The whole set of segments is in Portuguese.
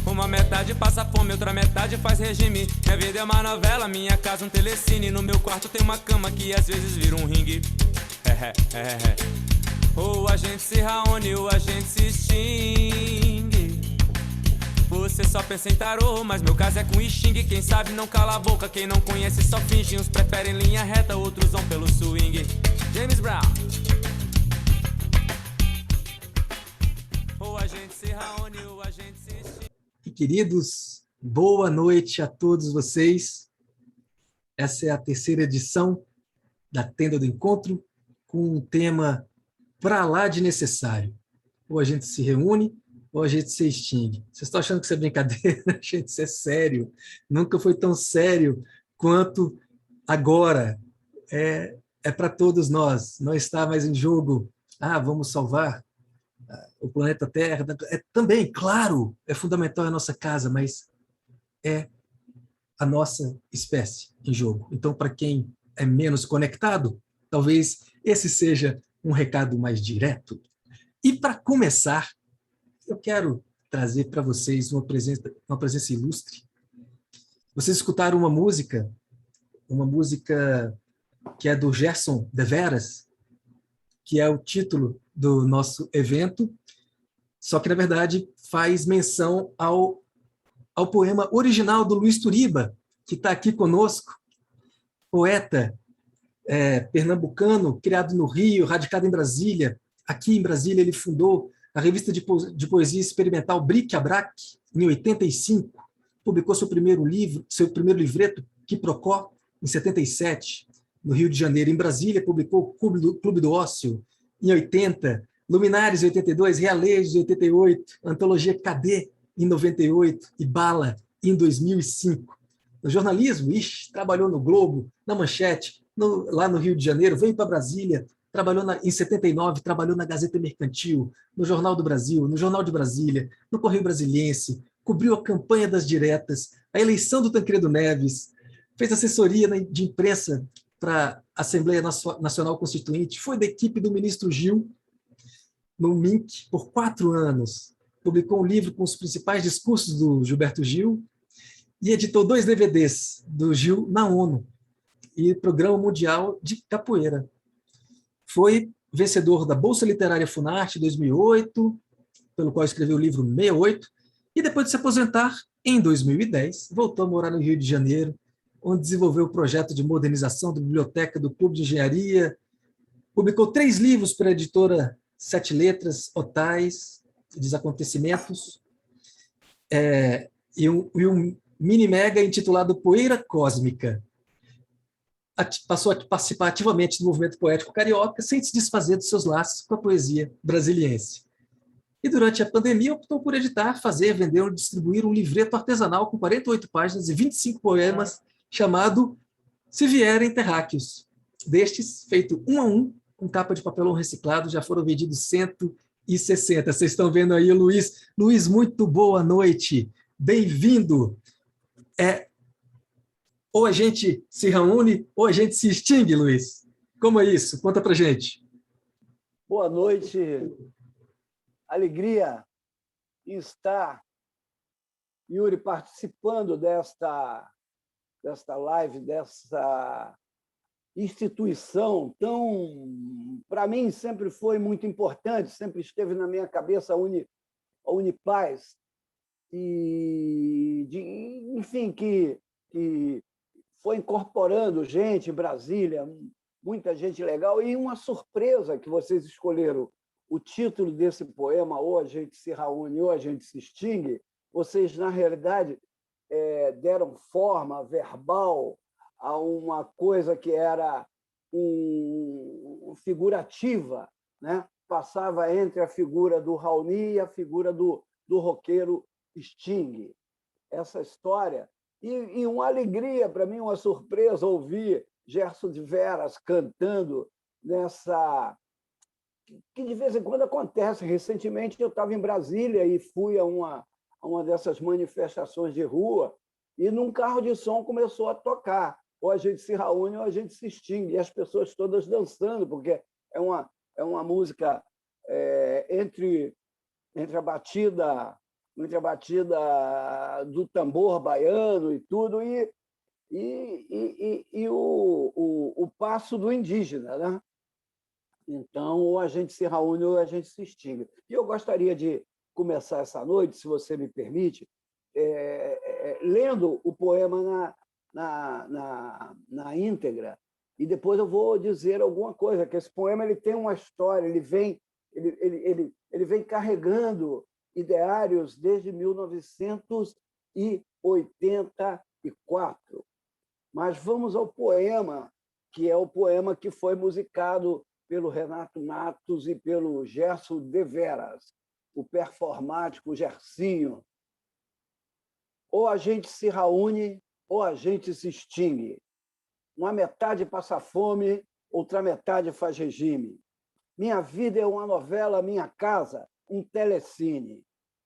Uma metade passa fome, outra metade faz regime. Minha vida é uma novela, minha casa um telecine. No meu quarto tem uma cama que às vezes vira um ringue. Ou a gente se reúne ou a gente se extingue. Você só pensa em tarô, mas meu caso é com Xing. Quem sabe não cala a boca, quem não conhece só finge. Uns preferem linha reta, outros vão pelo swing. James Brown. Ou a gente se reúne ou a gente se extingue. Queridos, boa noite a todos vocês. Essa é a terceira edição da Tenda do Encontro, com um tema pra lá de necessário. Ou a gente se reúne, ou a gente se extingue. Vocês estão achando que isso é brincadeira? Gente, isso é sério. Nunca foi tão sério quanto agora. É para todos nós. Não está mais em jogo, vamos salvar o planeta Terra. Também, claro, é fundamental a nossa casa, mas é a nossa espécie em jogo. Então, para quem é menos conectado, talvez esse seja um recado mais direto. E para começar, eu quero trazer para vocês uma presença ilustre. Vocês escutaram uma música que é do Gerson de Veras, que é o título do nosso evento, só que, na verdade, faz menção ao poema original do Luiz Turiba, que está aqui conosco, poeta pernambucano, criado no Rio, radicado em Brasília. Aqui em Brasília ele fundou a revista de poesia experimental Bric a Brac, em 85, publicou seu primeiro livreto, Quiprocó, em 77, no Rio de Janeiro. Em Brasília, publicou Clube do Ócio, em 80, Luminares, em 82, Realejo, em 88, Antologia Cadê, em 98, e Bala, em 2005. No jornalismo, trabalhou no Globo, na Manchete, lá no Rio de Janeiro, veio para Brasília, trabalhou em 79, trabalhou na Gazeta Mercantil, no Jornal do Brasil, no Jornal de Brasília, no Correio Brasiliense, cobriu a campanha das diretas, a eleição do Tancredo Neves, fez assessoria de imprensa para a Assembleia Nacional Constituinte, foi da equipe do ministro Gil, no MINC, por 4 anos, publicou um livro com os principais discursos do Gilberto Gil e editou 2 DVDs do Gil na ONU e Programa Mundial de Capoeira. Foi vencedor da Bolsa Literária Funarte 2008, pelo qual escreveu o livro 68, e depois de se aposentar, em 2010, voltou a morar no Rio de Janeiro, onde desenvolveu o projeto de modernização da biblioteca do Clube de Engenharia, publicou 3 livros para a editora 7 Letras, Otais, Desacontecimentos, e um mini-mega intitulado Poeira Cósmica. Passou a participar ativamente do movimento poético carioca, sem se desfazer dos seus laços com a poesia brasiliense. E durante a pandemia optou por editar, fazer, vender ou distribuir um livreto artesanal com 48 páginas e 25 poemas, chamado Se Vierem Terráqueos. Destes, feito um a um, com capa de papelão reciclado, já foram vendidos 160. Vocês estão vendo aí o Luiz. Luiz, muito boa noite. Bem-vindo. Ou a gente se reúne, ou a gente se extingue, Luiz. Como é isso? Conta pra gente. Boa noite. Alegria em estar, Yuri, participando desta live, dessa instituição tão, para mim, sempre foi muito importante, sempre esteve na minha cabeça a Unipaz, enfim, que foi incorporando gente em Brasília, muita gente legal, e uma surpresa que vocês escolheram o título desse poema, ou a gente se reúne, ou a gente se extingue. Vocês, na realidade, deram forma verbal a uma coisa que era figurativa, né? Passava entre a figura do Raoni e a figura do roqueiro Sting. Essa história. E uma alegria para mim, uma surpresa, ouvir Gerson de Veras cantando nessa... que de vez em quando acontece. Recentemente eu estava em Brasília e fui a uma dessas manifestações de rua e num carro de som começou a tocar. Ou a gente se reúne ou a gente se extingue. E as pessoas todas dançando, porque é uma música entre entre a batida, entre a batida do tambor baiano e tudo, e o passo do indígena, né? Então, ou a gente se reúne ou a gente se extingue. E eu gostaria de começar essa noite, se você me permite, lendo o poema na íntegra, e depois eu vou dizer alguma coisa, que esse poema ele tem uma história, ele vem carregando ideários desde 1984. Mas vamos ao poema, que é o poema que foi musicado pelo Renato Matos e pelo Gerson de Veras, o performático Gersinho. Ou a gente se reúne, ou a gente se extingue. Uma metade passa fome, outra metade faz regime. Minha vida é uma novela, minha casa, um telecine.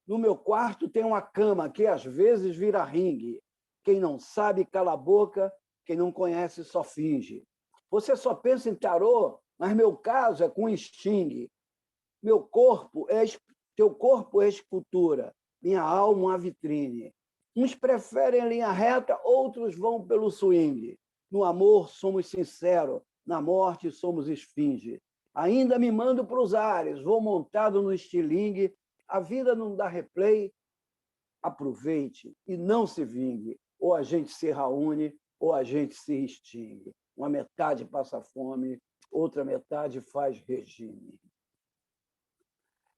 No meu quarto tem uma cama que às vezes vira ringue. Quem não sabe, cala a boca, quem não conhece só finge. Você só pensa em tarô, mas meu caso é com extingue. Teu corpo é escultura, minha alma uma vitrine. Uns preferem linha reta, outros vão pelo swing. No amor somos sinceros, na morte somos esfinge. Ainda me mando para os ares, vou montado no estilingue. A vida não dá replay, aproveite e não se vingue. Ou a gente se reúne, ou a gente se extingue. Uma metade passa fome, outra metade faz regime.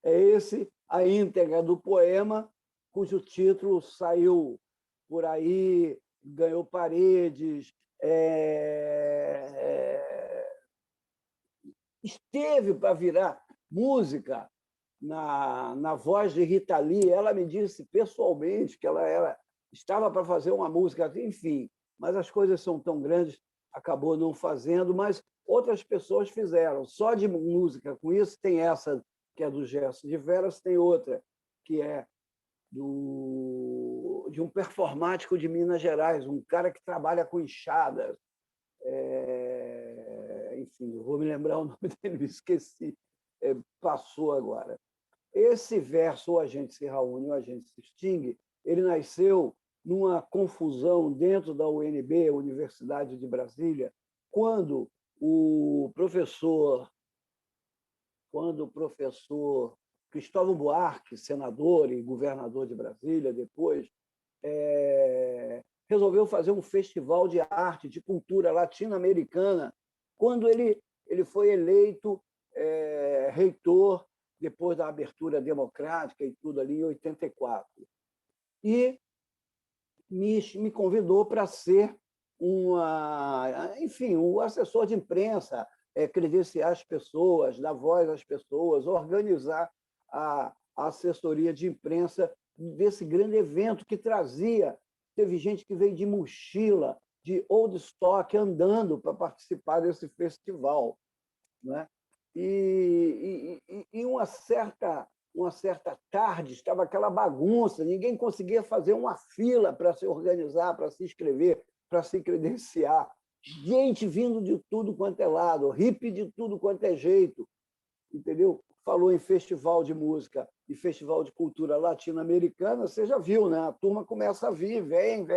É esse a íntegra do poema, cujo título saiu por aí, ganhou paredes, esteve para virar música na voz de Rita Lee. Ela me disse pessoalmente que ela estava para fazer uma música, enfim, mas as coisas são tão grandes, acabou não fazendo, mas outras pessoas fizeram. Só de música com isso, tem essa que é do Gerson de Veras, tem outra que é de um performático de Minas Gerais, um cara que trabalha com enxadas. Enfim, eu vou me lembrar o nome dele, esqueci, passou agora. Esse verso, ou a gente se reúne ou a gente se extingue, ele nasceu numa confusão dentro da UNB, Universidade de Brasília, quando o professor Cristóvão Buarque, senador e governador de Brasília, depois, resolveu fazer um festival de arte, de cultura latino-americana, quando ele foi eleito reitor, depois da abertura democrática e tudo ali, em 84. E me convidou para ser um assessor de imprensa, credenciar as pessoas, dar voz às pessoas, organizar a assessoria de imprensa desse grande evento que trazia. Teve gente que veio de mochila, de old stock, andando para participar desse festival, né? E uma certa tarde estava aquela bagunça, ninguém conseguia fazer uma fila para se organizar, para se inscrever, para se credenciar. Gente vindo de tudo quanto é lado, hippie de tudo quanto é jeito, entendeu? Falou em festival de música e festival de cultura latino-americana, você já viu, né? A turma começa a vir, vem,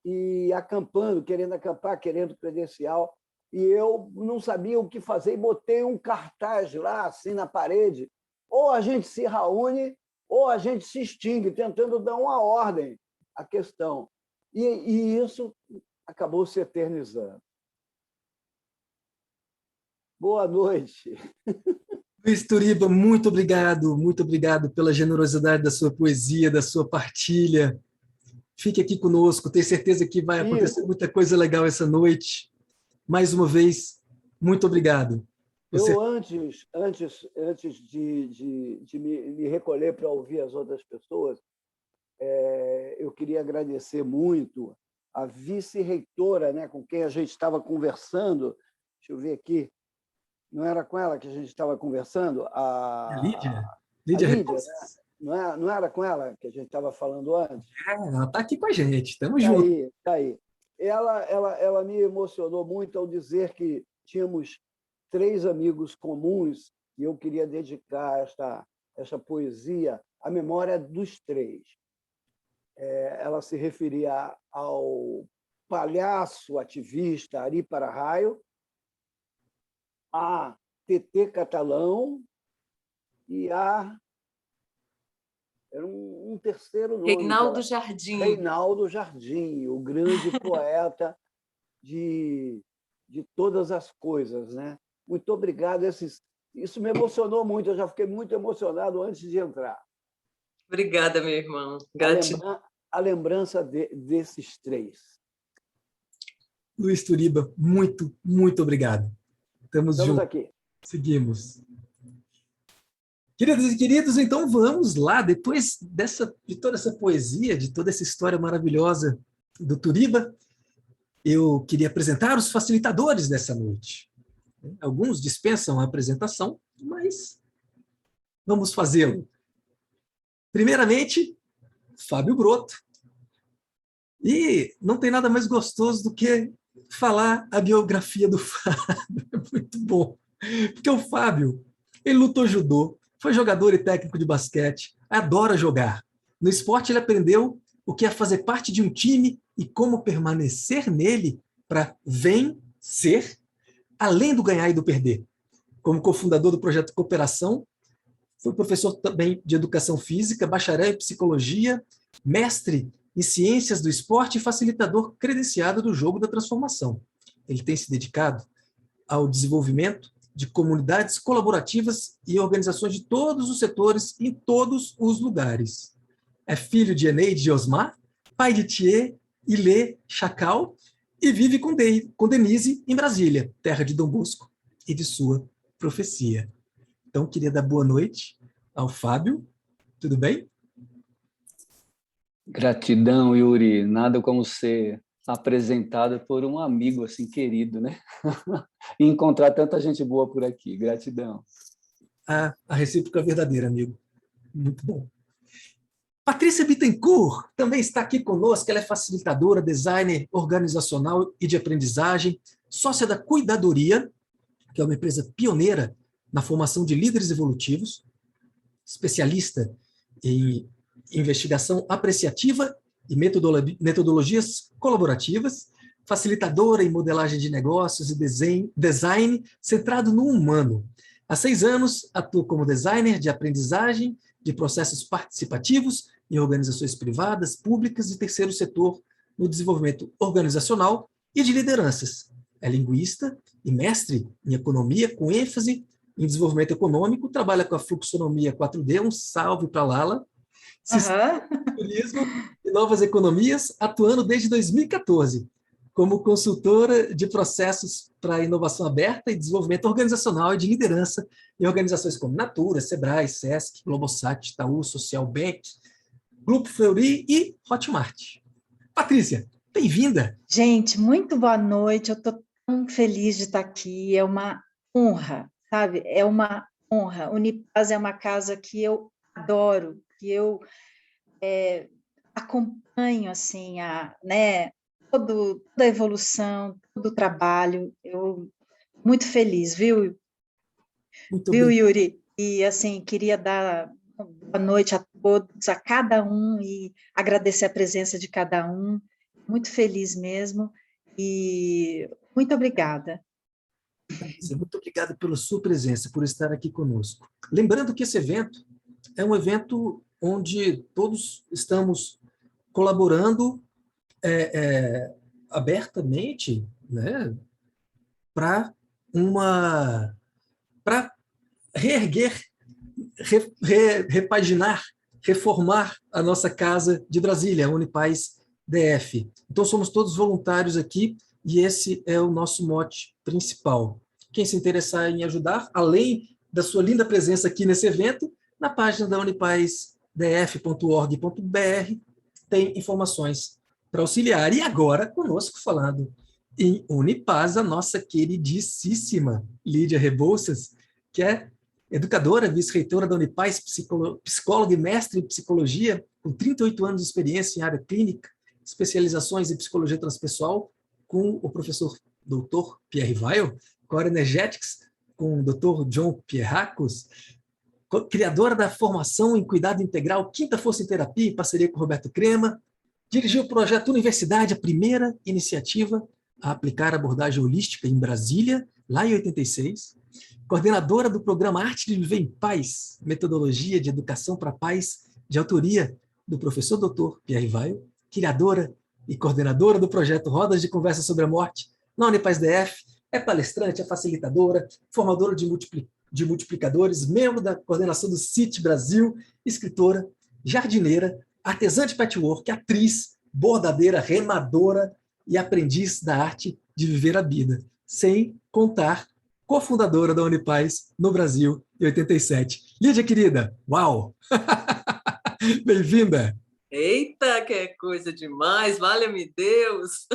e acampando, querendo acampar, querendo credencial. E eu não sabia o que fazer e botei um cartaz lá, assim, na parede. Ou a gente se reúne, ou a gente se extingue, tentando dar uma ordem à questão. E isso acabou se eternizando. Boa noite. Luiz Turiba, muito obrigado pela generosidade da sua poesia, da sua partilha. Fique aqui conosco, tenho certeza que vai acontecer muita coisa legal essa noite. Mais uma vez, muito obrigado. Eu, antes de me recolher para ouvir as outras pessoas, eu queria agradecer muito a vice-reitora, né, com quem a gente estava conversando. Deixa eu ver aqui. Não era com ela que a gente estava conversando? Lídia, né? Não era com ela que a gente estava falando antes? Ela está aqui com a gente, estamos juntos. Está aí. Ela me emocionou muito ao dizer que tínhamos 3 amigos comuns e eu queria dedicar essa poesia, A Memória dos Três. Ela se referia ao palhaço ativista Ari Para-Raio, a TT Catalão e a... Era um terceiro nome. Reinaldo Jardim. Reinaldo Jardim, o grande poeta de todas as coisas, né? Muito obrigado. Isso me emocionou muito, eu já fiquei muito emocionado antes de entrar. Obrigada, meu irmão. Gratidão. A lembrança desses três. Luiz Turiba, muito, muito obrigado. Estamos juntos. Aqui. Seguimos. Queridos e queridos, então vamos lá, depois de toda essa poesia, de toda essa história maravilhosa do Turiba, eu queria apresentar os facilitadores dessa noite. Alguns dispensam a apresentação, mas vamos fazê-lo. Primeiramente, Fábio Broto. E não tem nada mais gostoso do que falar a biografia do Fábio. É muito bom. Porque o Fábio, ele lutou judô, foi jogador e técnico de basquete, adora jogar. No esporte, ele aprendeu o que é fazer parte de um time e como permanecer nele para vencer, além do ganhar e do perder. Como cofundador do projeto Cooperação, foi professor também de Educação Física, bacharel em Psicologia, mestre em Ciências do Esporte e facilitador credenciado do Jogo da Transformação. Ele tem se dedicado ao desenvolvimento de comunidades colaborativas e organizações de todos os setores em todos os lugares. É filho de Eneide de Osmar, pai de Thier, Ilê, Chacal, e vive com Denise em Brasília, terra de Dom Bosco e de sua profecia. Então, queria dar boa noite ao Fábio. Tudo bem? Gratidão, Yuri. Nada como ser apresentado por um amigo assim querido, né? E encontrar tanta gente boa por aqui. Gratidão. A recíproca verdadeira, amigo. Muito bom. Patrícia Bittencourt também está aqui conosco. Ela é facilitadora, designer organizacional e de aprendizagem, sócia da Cuidadoria, que é uma empresa pioneira na formação de líderes evolutivos, especialista em investigação apreciativa e metodologias colaborativas, facilitadora em modelagem de negócios e design centrado no humano. Há 6 anos, atua como designer de aprendizagem de processos participativos em organizações privadas, públicas e terceiro setor no desenvolvimento organizacional e de lideranças. É linguista e mestre em economia, com ênfase em desenvolvimento econômico, trabalha com a fluxonomia 4D, um salve para Lala, sistema de turismo e novas economias, atuando desde 2014, como consultora de processos para inovação aberta e desenvolvimento organizacional e de liderança em organizações como Natura, Sebrae, Sesc, Globosat, Itaú, Social Bank, Grupo Fleury e Hotmart. Patrícia, bem-vinda! Gente, muito boa noite, eu estou tão feliz de estar aqui, é uma honra, sabe? É uma honra. Unipaz é uma casa que eu adoro, que eu acompanho assim, toda a evolução, todo o trabalho. Eu muito feliz, viu? Muito viu, bem. Yuri? E assim, queria dar boa noite a todos, a cada um, e agradecer a presença de cada um. Muito feliz mesmo, e muito obrigada. Muito obrigado pela sua presença, por estar aqui conosco. Lembrando que esse evento é um evento onde todos estamos colaborando abertamente, né, para reerguer, repaginar, reformar a nossa casa de Brasília, a Unipaz DF. Então, somos todos voluntários aqui e esse é o nosso mote principal. Quem se interessar em ajudar, além da sua linda presença aqui nesse evento, na página da unipazdf.org.br tem informações para auxiliar. E agora, conosco, falando em Unipaz, a nossa queridíssima Lídia Rebouças, que é educadora, vice-reitora da Unipaz, psicóloga e mestre em psicologia, com 38 anos de experiência em área clínica, especializações em psicologia transpessoal, com o professor Dr. Pierre Weil, Core Energetics, com o Dr. John Pierracos, criadora da formação em cuidado integral Quinta Força em Terapia, em parceria com Roberto Crema, dirigiu o projeto Universidade, a primeira iniciativa a aplicar abordagem holística em Brasília, lá em 86, coordenadora do programa Arte de Viver em Paz, metodologia de educação para a paz, de autoria do professor Dr. Pierre Weil, criadora e coordenadora do projeto Rodas de Conversa sobre a Morte, na Unipaz DF, é palestrante, é facilitadora, formadora de multiplicadores, membro da coordenação do CIT Brasil, escritora, jardineira, artesã de patchwork, atriz, bordadeira, remadora e aprendiz da arte de viver a vida, sem contar cofundadora da Unipaz no Brasil em 87. Lídia, querida, uau! Bem-vinda! Eita, que coisa demais, valha-me Deus!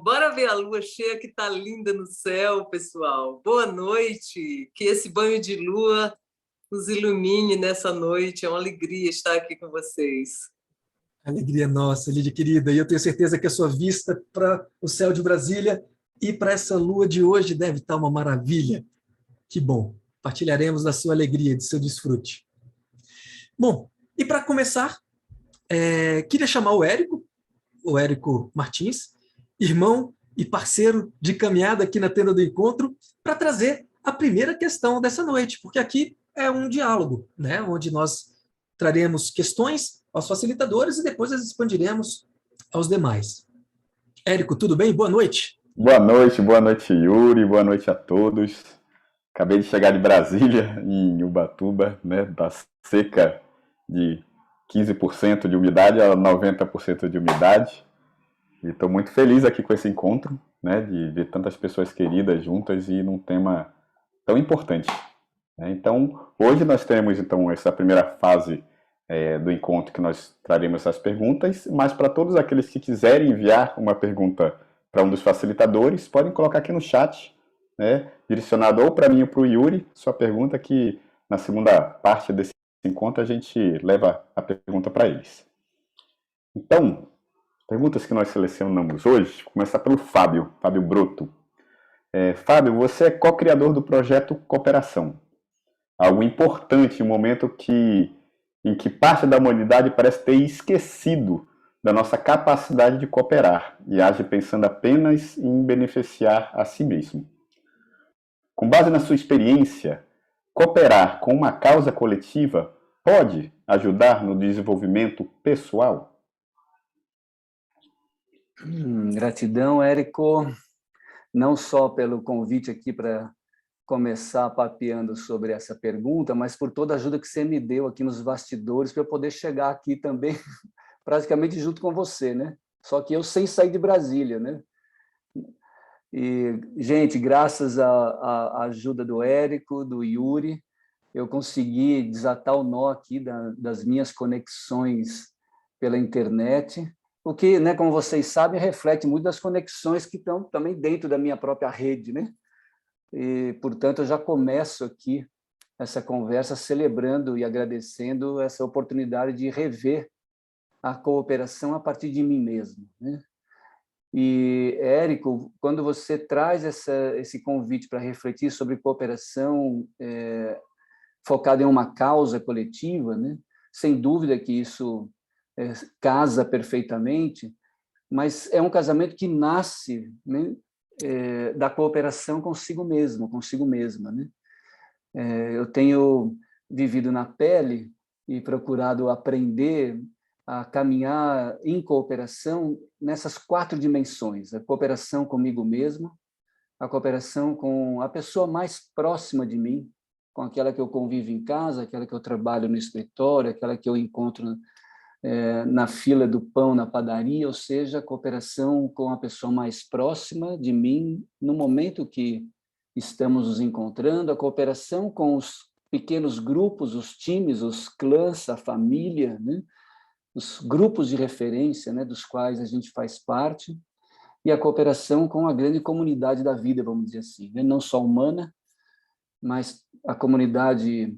Bora ver a lua cheia que tá linda no céu, pessoal. Boa noite, que esse banho de lua nos ilumine nessa noite. É uma alegria estar aqui com vocês. Alegria nossa, Lídia querida, e eu tenho certeza que a sua vista para o céu de Brasília e para essa lua de hoje deve estar uma maravilha. Que bom, partilharemos da sua alegria, do seu desfrute. Bom, e para começar, queria chamar o Érico Martins, irmão e parceiro de caminhada aqui na Tenda do Encontro, para trazer a primeira questão dessa noite, porque aqui é um diálogo, né, onde nós traremos questões aos facilitadores e depois as expandiremos aos demais. Érico, tudo bem? Boa noite. Boa noite, Yuri, boa noite a todos. Acabei de chegar de Brasília, em Ubatuba, né, da seca de 15% de umidade a 90% de umidade. E estou muito feliz aqui com esse encontro, né, de ver tantas pessoas queridas juntas e num tema tão importante. Então, hoje nós temos essa primeira fase do encontro que nós traremos essas perguntas, mas para todos aqueles que quiserem enviar uma pergunta para um dos facilitadores, podem colocar aqui no chat, né, direcionado ou para mim ou para o Yuri, sua pergunta, que na segunda parte desse encontro a gente leva a pergunta para eles. Então, perguntas que nós selecionamos hoje, vou começar pelo Fábio Broto. Fábio, você é co-criador do projeto Cooperação. Algo importante, um momento em que parte da humanidade parece ter esquecido da nossa capacidade de cooperar e age pensando apenas em beneficiar a si mesmo. Com base na sua experiência, cooperar com uma causa coletiva pode ajudar no desenvolvimento pessoal? Gratidão, Érico, não só pelo convite aqui para começar papeando sobre essa pergunta, mas por toda a ajuda que você me deu aqui nos bastidores para eu poder chegar aqui também praticamente junto com você, né? Só que eu sem sair de Brasília, né? E, gente, graças à ajuda do Érico, do Yuri, eu consegui desatar o nó aqui das minhas conexões pela internet, o que, né, como vocês sabem, reflete muito das conexões que estão também dentro da minha própria rede, né? E, portanto, eu já começo aqui essa conversa celebrando e agradecendo essa oportunidade de rever a cooperação a partir de mim mesmo, né? E, Érico, quando você traz esse convite para refletir sobre cooperação focada em uma causa coletiva, né? Sem dúvida que isso casa perfeitamente, mas é um casamento que nasce, né, da cooperação consigo mesma, né? Eu tenho vivido na pele e procurado aprender a caminhar em cooperação nessas 4 dimensões: a cooperação comigo mesmo, a cooperação com a pessoa mais próxima de mim, com aquela que eu convivo em casa, aquela que eu trabalho no escritório, aquela que eu encontro na fila do pão na padaria, ou seja, a cooperação com a pessoa mais próxima de mim no momento que estamos nos encontrando, a cooperação com os pequenos grupos, os times, os clãs, a família, né? Os grupos de referência, né, dos quais a gente faz parte, e a cooperação com a grande comunidade da vida, vamos dizer assim, né? Não só humana, mas a comunidade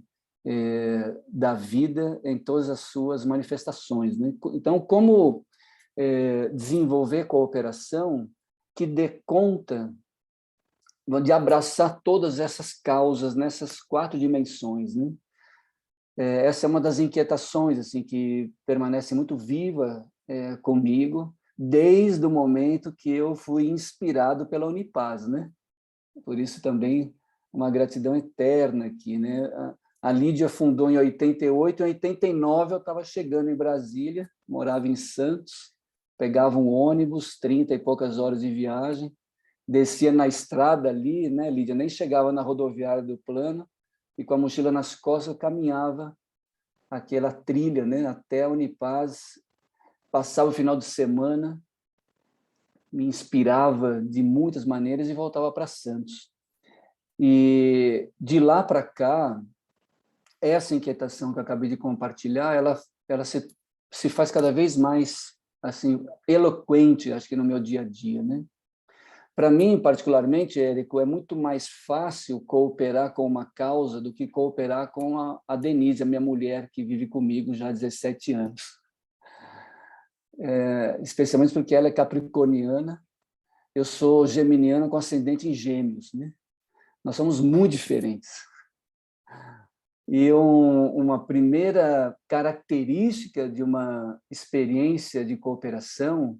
da vida em todas as suas manifestações, né? Então, como desenvolver cooperação que dê conta de abraçar todas essas causas nessas 4 dimensões, né? Essa é uma das inquietações assim que permanece muito viva comigo desde o momento que eu fui inspirado pela Unipaz, né? Por isso também uma gratidão eterna aqui, né? A Lídia fundou em 88, em 89 eu estava chegando em Brasília, morava em Santos, pegava um ônibus, 30 e poucas horas de viagem, descia na estrada ali, né, Lídia? Nem chegava na rodoviária do Plano, e com a mochila nas costas eu caminhava aquela trilha, né, até a Unipaz, passava o final de semana, me inspirava de muitas maneiras e voltava para Santos. E de lá para cá, essa inquietação que eu acabei de compartilhar, ela se faz cada vez mais assim eloquente, acho que no meu dia a dia, né? Para mim, particularmente, Érico, é muito mais fácil cooperar com uma causa do que cooperar com a Denise, a minha mulher, que vive comigo já há 17 anos. Especialmente porque ela é capricorniana, eu sou geminiano com ascendente em Gêmeos, né? Nós somos muito diferentes. E uma primeira característica de uma experiência de cooperação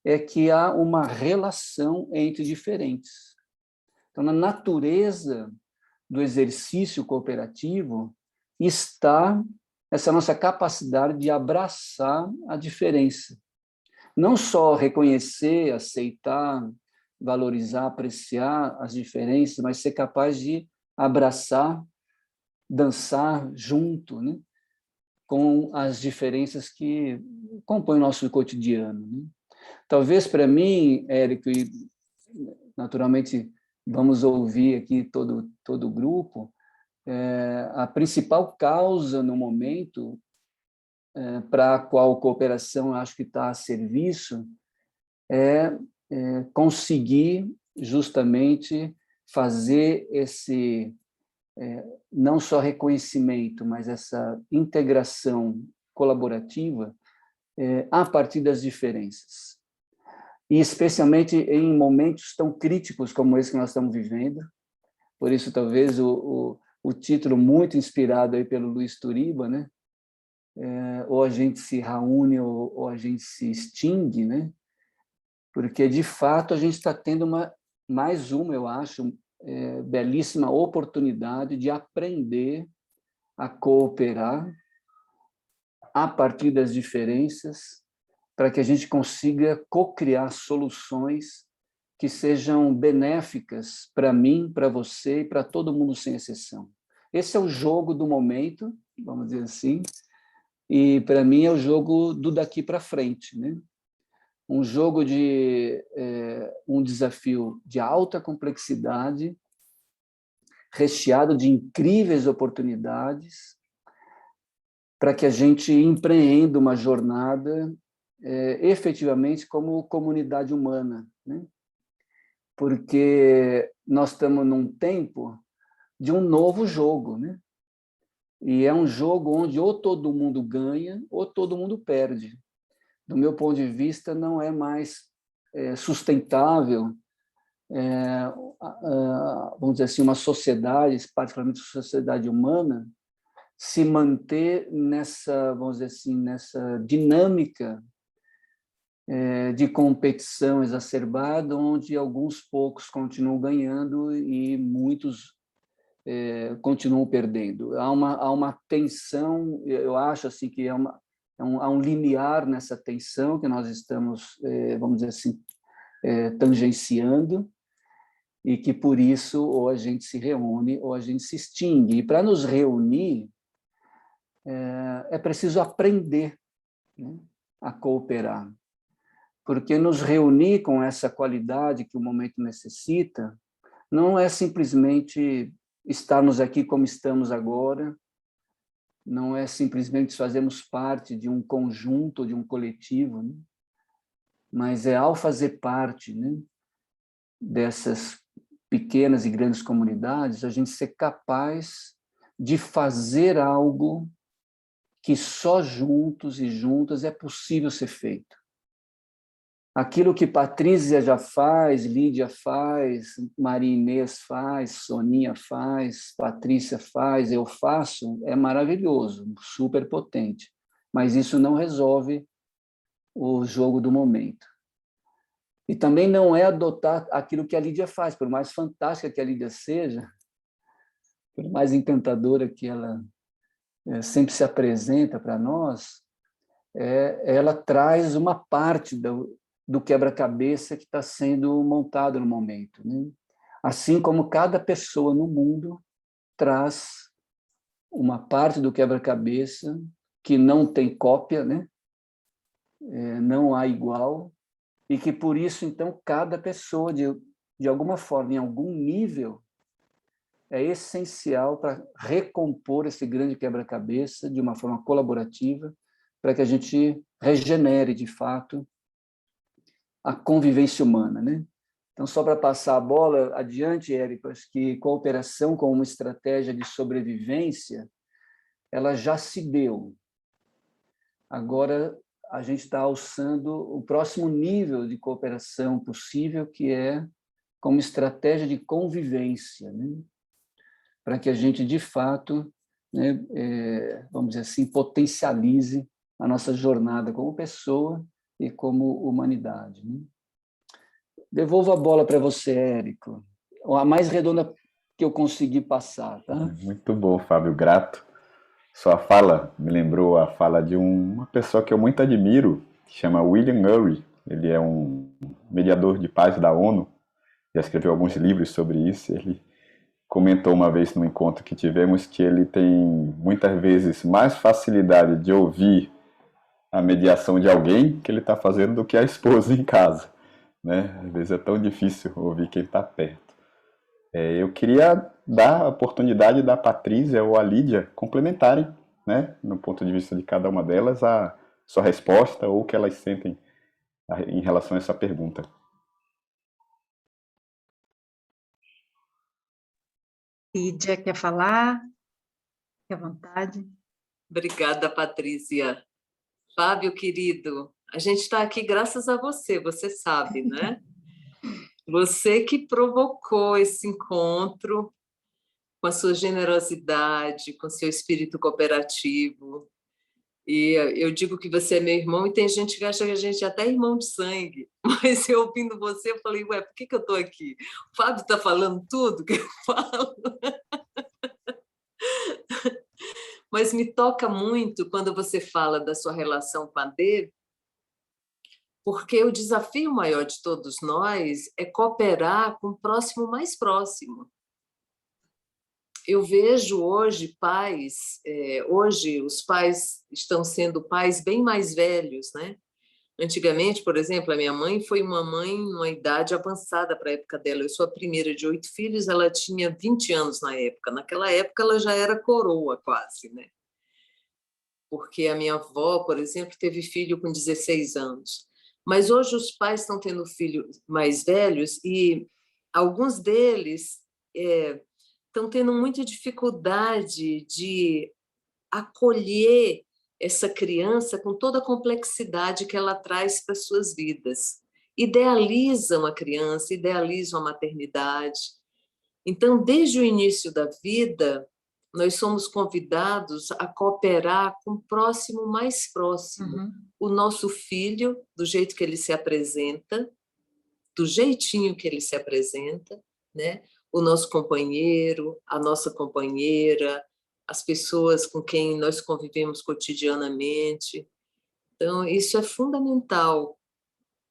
é que há uma relação entre diferentes. Então, na natureza do exercício cooperativo está essa nossa capacidade de abraçar a diferença. Não só reconhecer, aceitar, valorizar, apreciar as diferenças, mas ser capaz de abraçar, dançar junto, né, com as diferenças que compõem o nosso cotidiano, né? Talvez para mim, Érico, e naturalmente vamos ouvir aqui todo o grupo, a principal causa no momento para a qual a cooperação acho que está a serviço é conseguir justamente fazer esse não só reconhecimento, mas essa integração colaborativa a partir das diferenças. E especialmente em momentos tão críticos como esse que nós estamos vivendo. Por isso, talvez, o título muito inspirado aí pelo Luiz Turiba, né? Ou a gente se reúne ou a gente se extingue, né? Porque, de fato, a gente está tendo mais uma, eu acho, belíssima oportunidade de aprender a cooperar a partir das diferenças, para que a gente consiga co-criar soluções que sejam benéficas para mim, para você e para todo mundo sem exceção. Esse é o jogo do momento, vamos dizer assim, e para mim é o jogo do daqui para frente, né? Um jogo de um desafio de alta complexidade, recheado de incríveis oportunidades, para que a gente empreenda uma jornada efetivamente como comunidade humana, né? Porque nós estamos num tempo de um novo jogo, né? E é um jogo onde ou todo mundo ganha ou todo mundo perde. Do meu ponto de vista, não é mais sustentável, vamos dizer assim, uma sociedade, particularmente a sociedade humana, se manter nessa, vamos dizer assim, nessa dinâmica de competição exacerbada, onde alguns poucos continuam ganhando e muitos continuam perdendo. Há uma tensão, eu acho assim que há um limiar nessa tensão que nós estamos, vamos dizer assim, tangenciando, e que por isso ou a gente se reúne ou a gente se extingue. E para nos reunir é preciso aprender, né, a cooperar. Porque nos reunir com essa qualidade que o momento necessita não é simplesmente estarmos aqui como estamos agora, não é simplesmente fazermos parte de um conjunto, de um coletivo, né? Mas é ao fazer parte, né, dessas pequenas e grandes comunidades, a gente ser capaz de fazer algo que só juntos e juntas é possível ser feito. aquilo que Patrícia já faz, Lídia faz, Maria Inês faz, Soninha faz, Patrícia faz, eu faço, é maravilhoso, super potente. Mas isso não resolve o jogo do momento. E também não é adotar aquilo que a Lídia faz, por mais fantástica que a Lídia seja, por mais encantadora que ela sempre se apresenta para nós, ela traz uma parte do quebra-cabeça que está sendo montado no momento, né? Assim como cada pessoa no mundo traz uma parte do quebra-cabeça que não tem cópia, né? Não há igual, e que, por isso, então, cada pessoa, de alguma forma, em algum nível, é essencial para recompor esse grande quebra-cabeça de uma forma colaborativa, para que a gente regenere, de fato, a convivência humana, né? Então, só para passar a bola adiante, Érico, acho que cooperação como uma estratégia de sobrevivência, ela já se deu. Agora, a gente está alçando o próximo nível de cooperação possível, que é como estratégia de convivência, né? Para que a gente, de fato, né, vamos dizer assim, potencialize a nossa jornada como pessoa e como humanidade, né? Devolvo a bola para você, Érico. A mais redonda que eu consegui passar, tá? Muito bom, Fábio, grato. Sua fala me lembrou a fala de uma pessoa que eu muito admiro, que chama William Ury. Ele é um mediador de paz da ONU, já escreveu alguns livros sobre isso. Ele comentou uma vez num encontro que tivemos que ele tem muitas vezes mais facilidade de ouvir a mediação de alguém que ele está fazendo do que a esposa em casa, né? Às vezes é tão difícil ouvir quem está perto. Eu queria dar a oportunidade da Patrícia ou a Lídia complementarem, né, no ponto de vista de cada uma delas, a sua resposta ou o que elas sentem em relação a essa pergunta. Lídia, quer falar? Fique à vontade. Obrigada, Patrícia. Fábio, querido, a gente está aqui graças a você, você sabe, né? Você que provocou esse encontro com a sua generosidade, com seu espírito cooperativo. E eu digo que você é meu irmão, e tem gente que acha que a gente é até irmão de sangue. Mas eu ouvindo você, eu falei, ué, por que eu estou aqui? O Fábio está falando tudo que eu falo. Mas me toca muito quando você fala da sua relação com a Dê, porque o desafio maior de todos nós é cooperar com o próximo mais próximo. Eu vejo hoje pais, hoje os pais estão sendo pais bem mais velhos, né? Antigamente, por exemplo, a minha mãe foi uma mãe numa idade avançada para a época dela. Eu sou a primeira de 8 filhos, ela tinha 20 anos na época. Naquela época ela já era coroa quase, né? Porque a minha avó, por exemplo, teve filho com 16 anos. Mas hoje os pais estão tendo filhos mais velhos e alguns deles estão tendo muita dificuldade de acolher essa criança com toda a complexidade que ela traz para as suas vidas. Idealizam a criança, idealizam a maternidade. Então, desde o início da vida, nós somos convidados a cooperar com o próximo mais próximo. Uhum. O nosso filho, do jeito que ele se apresenta, do jeitinho que ele se apresenta, né? O nosso companheiro, a nossa companheira, as pessoas com quem nós convivemos cotidianamente. Então, isso é fundamental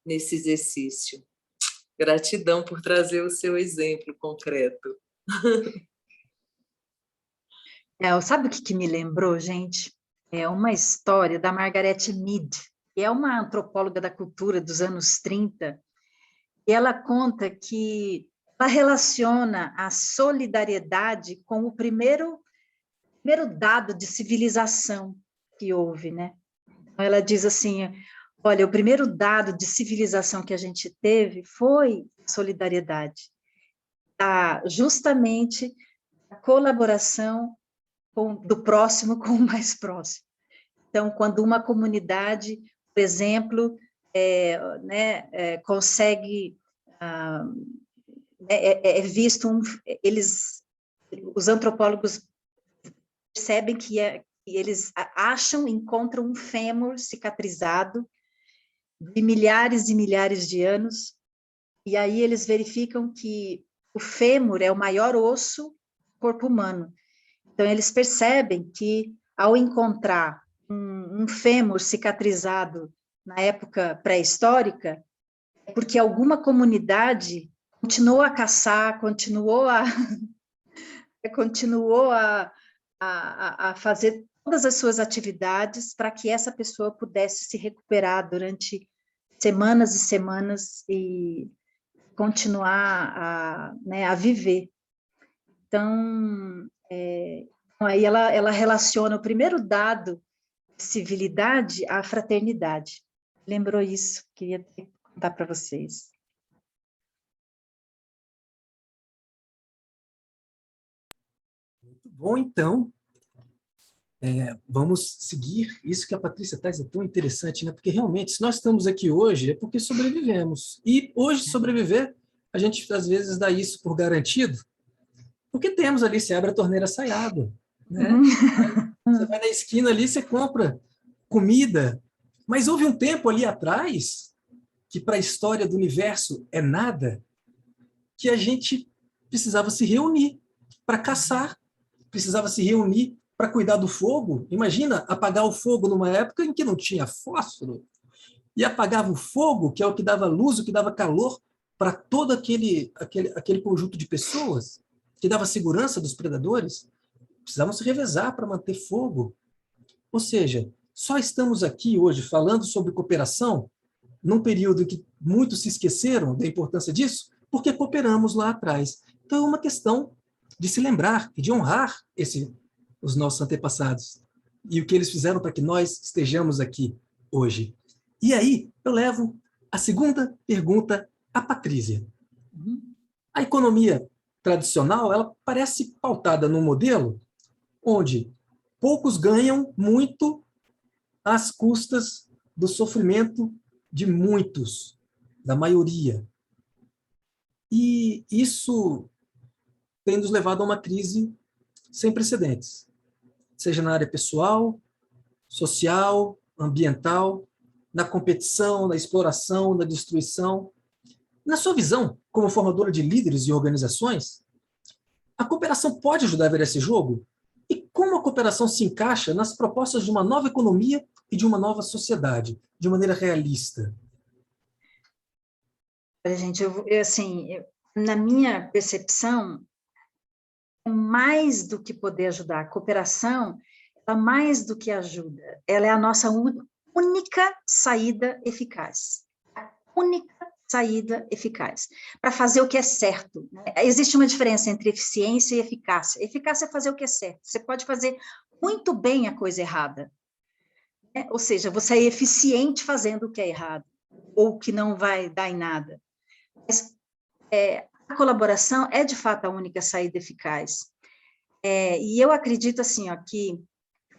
nesse exercício. Gratidão por trazer o seu exemplo concreto. Sabe o que me lembrou, gente? É uma história da Margaret Mead, que é uma antropóloga da cultura dos anos 30, e ela conta que ela relaciona a solidariedade com o primeiro dado de civilização que houve, né? Então, ela diz assim, olha, o primeiro dado de civilização que a gente teve foi a solidariedade, justamente a colaboração do próximo com o mais próximo. Então, quando uma comunidade, por exemplo, consegue, visto os antropólogos percebem que eles encontram um fêmur cicatrizado de milhares e milhares de anos, e aí eles verificam que o fêmur é o maior osso do corpo humano. Então, eles percebem que, ao encontrar um fêmur cicatrizado na época pré-histórica, é porque alguma comunidade continuou a caçar, continuou a fazer todas as suas atividades para que essa pessoa pudesse se recuperar durante semanas e semanas e continuar a viver. Então, aí ela relaciona o primeiro dado de civilidade à fraternidade. Lembrou isso? Queria contar para vocês. Muito bom, então. Vamos seguir. Isso que a Patrícia traz é tão interessante, né? Porque realmente, se nós estamos aqui hoje, é porque sobrevivemos. E hoje, sobreviver, a gente às vezes dá isso por garantido, porque temos ali, você abre a torneira, sai água, né? Você vai na esquina ali, você compra comida. Mas houve um tempo ali atrás, que para a história do universo é nada, que a gente precisava se reunir para caçar, precisava se reunir para cuidar do fogo. Imagina apagar o fogo numa época em que não tinha fósforo, e apagava o fogo, que é o que dava luz, o que dava calor para todo aquele conjunto de pessoas, que dava segurança dos predadores. Precisavam se revezar para manter fogo. Ou seja, só estamos aqui hoje falando sobre cooperação, num período em que muitos se esqueceram da importância disso, porque cooperamos lá atrás. Então é uma questão de se lembrar e de honrar os nossos antepassados e o que eles fizeram para que nós estejamos aqui hoje. E aí eu levo a segunda pergunta à Patrícia. A economia tradicional, ela parece pautada num modelo onde poucos ganham muito às custas do sofrimento de muitos, da maioria. E isso tem nos levado a uma crise sem precedentes, seja na área pessoal, social, ambiental, na competição, na exploração, na destruição. Na sua visão, como formadora de líderes e organizações, a cooperação pode ajudar a ver esse jogo? E como a cooperação se encaixa nas propostas de uma nova economia e de uma nova sociedade, de maneira realista? Gente, na minha percepção, mais do que poder ajudar, a cooperação, ela mais do que ajuda, ela é a nossa única saída eficaz. A única saída eficaz para fazer o que é certo, né? Existe uma diferença entre eficiência e eficácia. Eficácia é fazer o que é certo. Você pode fazer muito bem a coisa errada, né? Ou seja, você é eficiente fazendo o que é errado, ou o que não vai dar em nada. Mas a colaboração é, de fato, a única saída eficaz. E eu acredito, assim, que,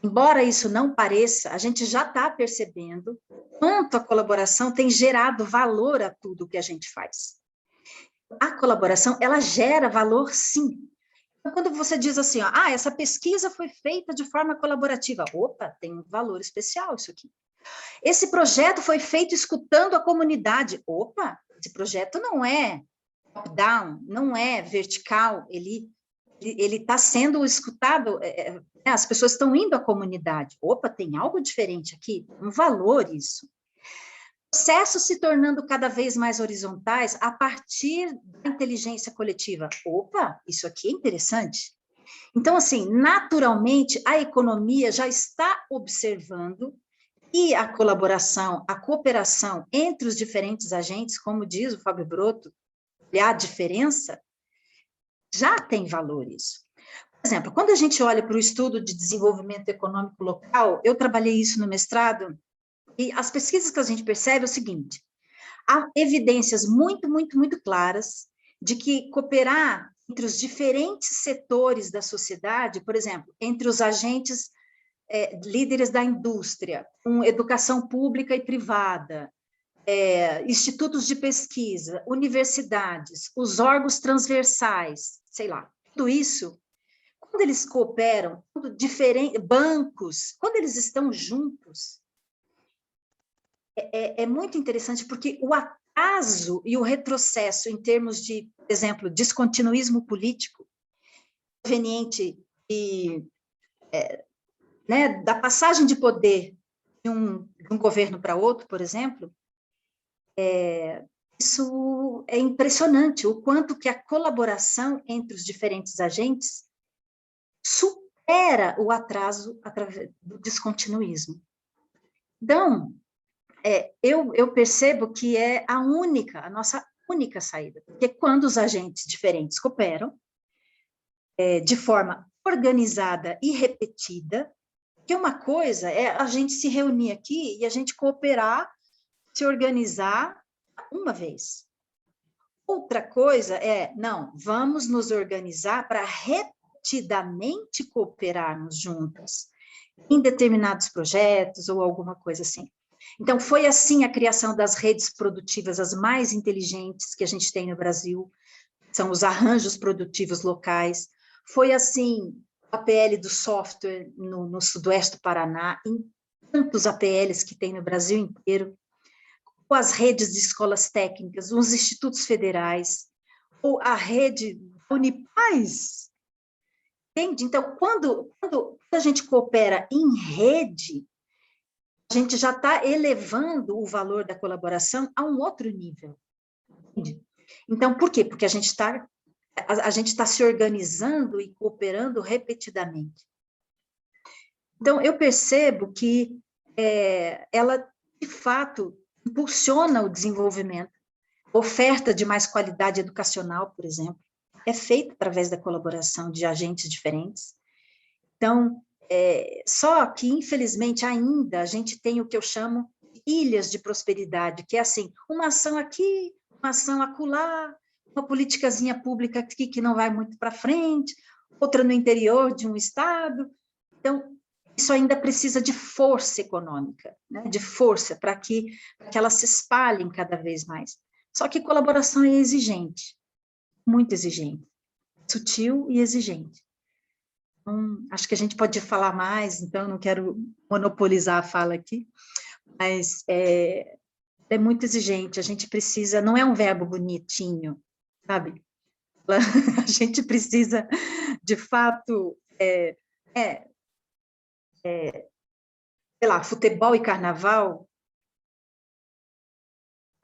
embora isso não pareça, a gente já está percebendo quanto a colaboração tem gerado valor a tudo que a gente faz. A colaboração, ela gera valor, sim. Então, quando você diz assim, essa pesquisa foi feita de forma colaborativa, opa, tem um valor especial isso aqui. Esse projeto foi feito escutando a comunidade, opa, esse projeto não é top-down, não é vertical, ele está sendo escutado, as pessoas estão indo à comunidade. Opa, tem algo diferente aqui, um valor isso. Processos se tornando cada vez mais horizontais a partir da inteligência coletiva. Opa, isso aqui é interessante. Então, assim, naturalmente, a economia já está observando e a colaboração, a cooperação entre os diferentes agentes, como diz o Fábio Broto, a diferença, já tem valor isso. Por exemplo, quando a gente olha para o estudo de desenvolvimento econômico local, eu trabalhei isso no mestrado, e as pesquisas que a gente percebe é o seguinte, há evidências muito, muito, muito claras de que cooperar entre os diferentes setores da sociedade, por exemplo, entre os agentes líderes da indústria, com educação pública e privada, institutos de pesquisa, universidades, os órgãos transversais, sei lá, tudo isso, quando eles cooperam, bancos, quando eles estão juntos, é muito interessante, porque o atraso e o retrocesso em termos de, por exemplo, descontinuismo político, proveniente né, da passagem de poder de um governo para outro, por exemplo, isso é impressionante, o quanto que a colaboração entre os diferentes agentes supera o atraso através do descontinuismo. Então, eu percebo que é a nossa única saída, porque quando os agentes diferentes cooperam, de forma organizada e repetida, que uma coisa é a gente se reunir aqui e a gente cooperar, se organizar uma vez. Outra coisa não, vamos nos organizar para repetidamente cooperarmos juntas em determinados projetos ou alguma coisa assim. Então, foi assim a criação das redes produtivas, as mais inteligentes que a gente tem no Brasil, são os arranjos produtivos locais. Foi assim a APL do software no sudoeste do Paraná, em tantos APLs que tem no Brasil inteiro, ou as redes de escolas técnicas, os institutos federais, ou a rede Unipaz. Entende? Então, quando a gente coopera em rede, a gente já está elevando o valor da colaboração a um outro nível. Entende? Então, por quê? Porque a gente está se organizando e cooperando repetidamente. Então, eu percebo que ela, de fato, impulsiona o desenvolvimento. Oferta de mais qualidade educacional, por exemplo, é feita através da colaboração de agentes diferentes. Então, só que, infelizmente, ainda a gente tem o que eu chamo de ilhas de prosperidade, que é assim, uma ação aqui, uma ação acolá, uma politicazinha pública aqui que não vai muito para frente, outra no interior de um estado. Então, isso ainda precisa de força econômica, né? De força para que elas se espalhem cada vez mais. Só que colaboração é exigente, muito exigente, sutil e exigente. Então, acho que a gente pode falar mais, então não quero monopolizar a fala aqui, mas é muito exigente, a gente precisa, não é um verbo bonitinho, sabe? A gente precisa, de fato, sei lá, futebol e carnaval,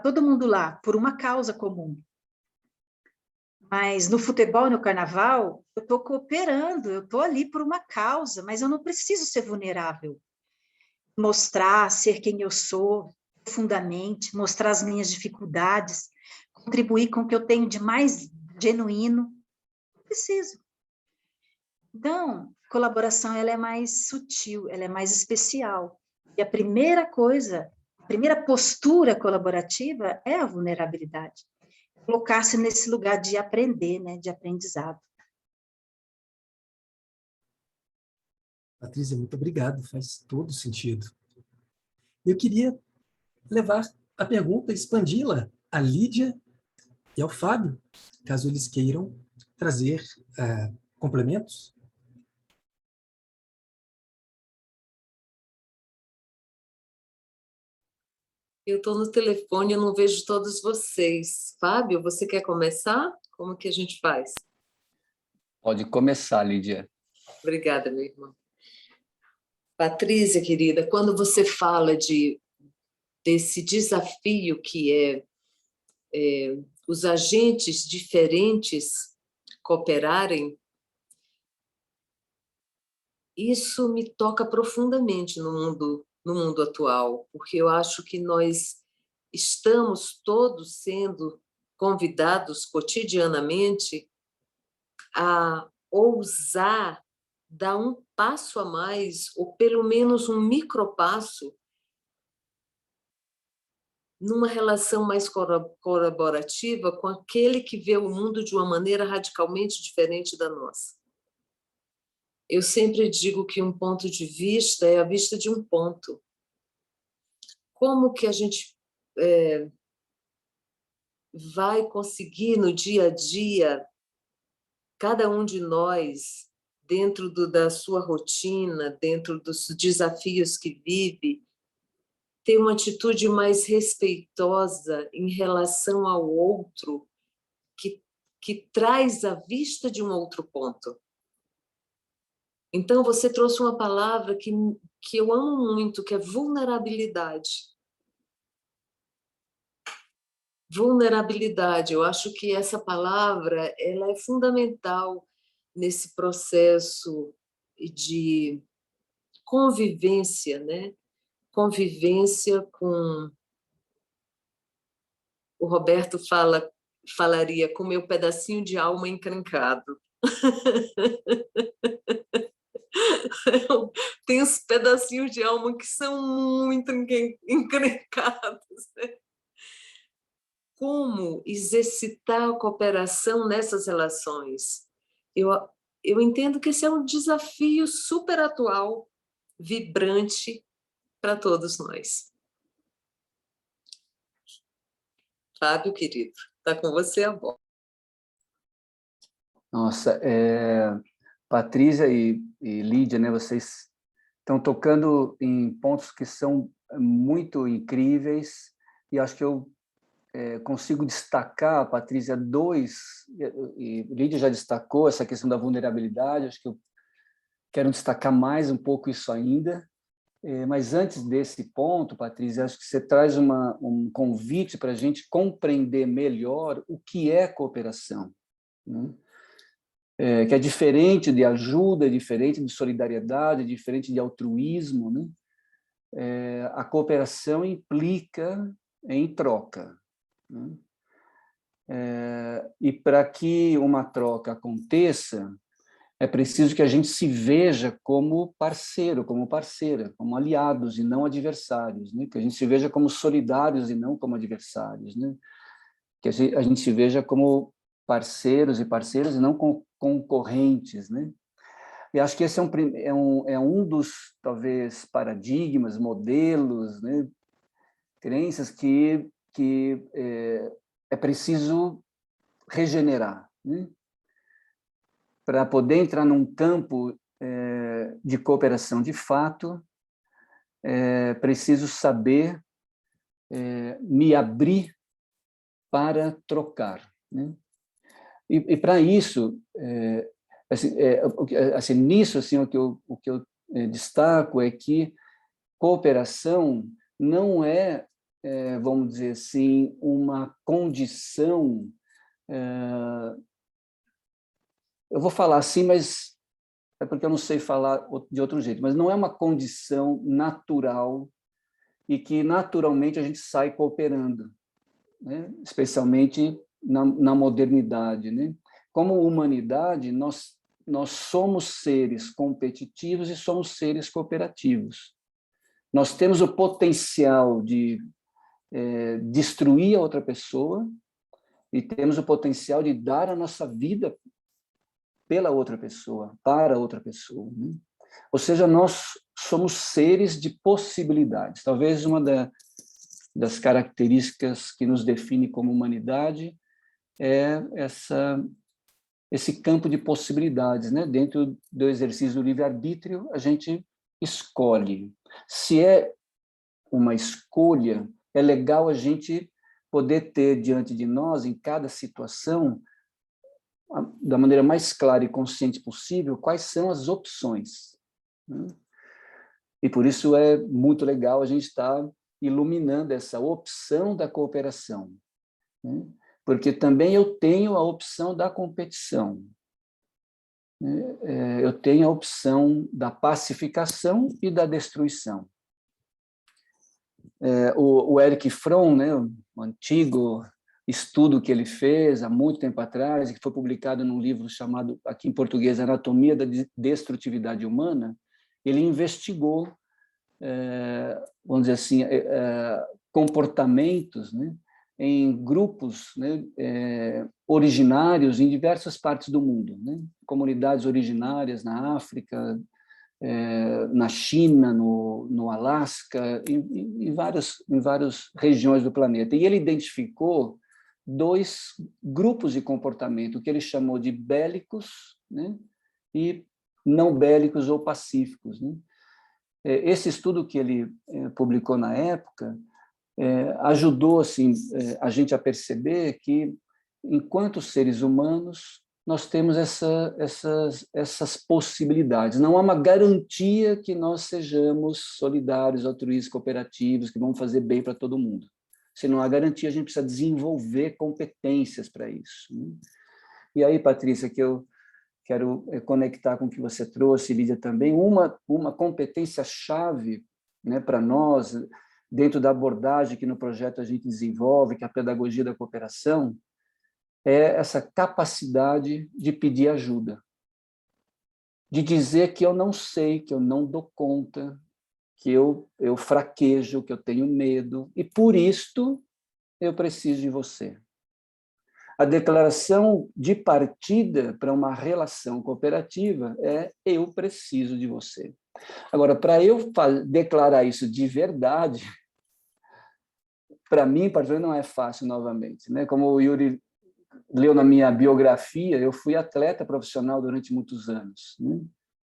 todo mundo lá, por uma causa comum. Mas no futebol e no carnaval, eu estou cooperando, eu estou ali por uma causa, mas eu não preciso ser vulnerável. Mostrar, ser quem eu sou, profundamente, mostrar as minhas dificuldades, contribuir com o que eu tenho de mais genuíno, não preciso. Então, colaboração ela é mais sutil, ela é mais especial. E a primeira coisa, a primeira postura colaborativa é a vulnerabilidade. Colocar-se nesse lugar de aprender, né, de aprendizado. Patrícia, muito obrigado, faz todo sentido. Eu queria levar a pergunta, expandi-la à Lídia e ao Fábio, caso eles queiram trazer complementos. Eu estou no telefone, eu não vejo todos vocês. Fábio, você quer começar? Como que a gente faz? Pode começar, Lídia. Obrigada, meu irmão. Patrícia, querida, quando você fala desse desafio que é os agentes diferentes cooperarem, isso me toca profundamente no mundo atual, porque eu acho que nós estamos todos sendo convidados cotidianamente a ousar dar um passo a mais, ou pelo menos um micropasso, numa relação mais colaborativa com aquele que vê o mundo de uma maneira radicalmente diferente da nossa. Eu sempre digo que um ponto de vista é a vista de um ponto. Como que a gente vai conseguir no dia a dia, cada um de nós, dentro da sua rotina, dentro dos desafios que vive, ter uma atitude mais respeitosa em relação ao outro, que traz a vista de um outro ponto. Então, você trouxe uma palavra que eu amo muito, que é vulnerabilidade. Vulnerabilidade, eu acho que essa palavra ela é fundamental nesse processo de convivência, né? Convivência com... O Roberto falaria com meu pedacinho de alma encrencado. Tem uns pedacinhos de alma que são muito encrencados, né? Como exercitar a cooperação nessas relações? Eu entendo que esse é um desafio super atual, vibrante para todos nós. Fábio, querido, está com você a bola. Nossa, Patrícia e Lídia, né, vocês estão tocando em pontos que são muito incríveis, e acho que eu consigo destacar, Patrícia, dois, e Lídia já destacou essa questão da vulnerabilidade, acho que eu quero destacar mais um pouco isso ainda, mas antes desse ponto, Patrícia, acho que você traz um convite para a gente compreender melhor o que é cooperação, né? Que é diferente de ajuda, é diferente de solidariedade, é diferente de altruísmo, né? A cooperação implica em troca, né? E para que uma troca aconteça, é preciso que a gente se veja como parceiro, como parceira, como aliados e não adversários, né? Que a gente se veja como solidários e não como adversários, né? Que a gente se veja como parceiros e parceiras e não concorrentes, né? E acho que esse é um dos, talvez, paradigmas, modelos, né? Crenças que é preciso regenerar, né? Para poder entrar num campo de cooperação de fato, preciso saber me abrir para trocar, né? E para isso, nisso, assim, o que eu destaco é que cooperação não vamos dizer assim, uma condição... eu vou falar assim, mas é porque eu não sei falar de outro jeito, mas não é uma condição natural e que naturalmente a gente sai cooperando, né? Especialmente na modernidade, né? Como humanidade, nós somos seres competitivos e somos seres cooperativos. Nós temos o potencial de destruir a outra pessoa e temos o potencial de dar a nossa vida pela outra pessoa, para outra pessoa, né? Ou seja, nós somos seres de possibilidades. Talvez uma das características que nos define como humanidade é esse campo de possibilidades, né? Dentro do exercício do livre-arbítrio, a gente escolhe. Se é uma escolha, é legal a gente poder ter diante de nós, em cada situação, da maneira mais clara e consciente possível, quais são as opções, né? E por isso é muito legal a gente estar iluminando essa opção da cooperação, né? Porque também eu tenho a opção da competição, né? Eu tenho a opção da pacificação e da destruição. O Erich Fromm, né, o antigo estudo que ele fez há muito tempo atrás, que foi publicado num livro chamado, aqui em português, Anatomia da Destrutividade Humana, ele investigou, vamos dizer assim, comportamentos, né, em grupos, né, originários em diversas partes do mundo, né, comunidades originárias na África, na China, no Alasca, em várias regiões do planeta. E ele identificou 2 grupos de comportamento, que ele chamou de bélicos, né, e não bélicos ou pacíficos, né? Esse estudo que ele publicou na época ajudou assim, a gente a perceber que, enquanto seres humanos, nós temos essas possibilidades. Não há uma garantia que nós sejamos solidários, altruístas, cooperativos, que vão fazer bem para todo mundo. Se não há garantia, a gente precisa desenvolver competências para isso, né? E aí, Patrícia, que eu quero conectar com o que você trouxe, Lídia, também, uma competência-chave, né, para nós, dentro da abordagem que no projeto a gente desenvolve, que é a pedagogia da cooperação, é essa capacidade de pedir ajuda, de dizer que eu não sei, que eu não dou conta, que eu fraquejo, que eu tenho medo, e por isto eu preciso de você. A declaração de partida para uma relação cooperativa é: eu preciso de você. Agora, para eu declarar isso de verdade, para mim, particularmente, não é fácil novamente, né? Como o Yuri leu na minha biografia, eu fui atleta profissional durante muitos anos, né?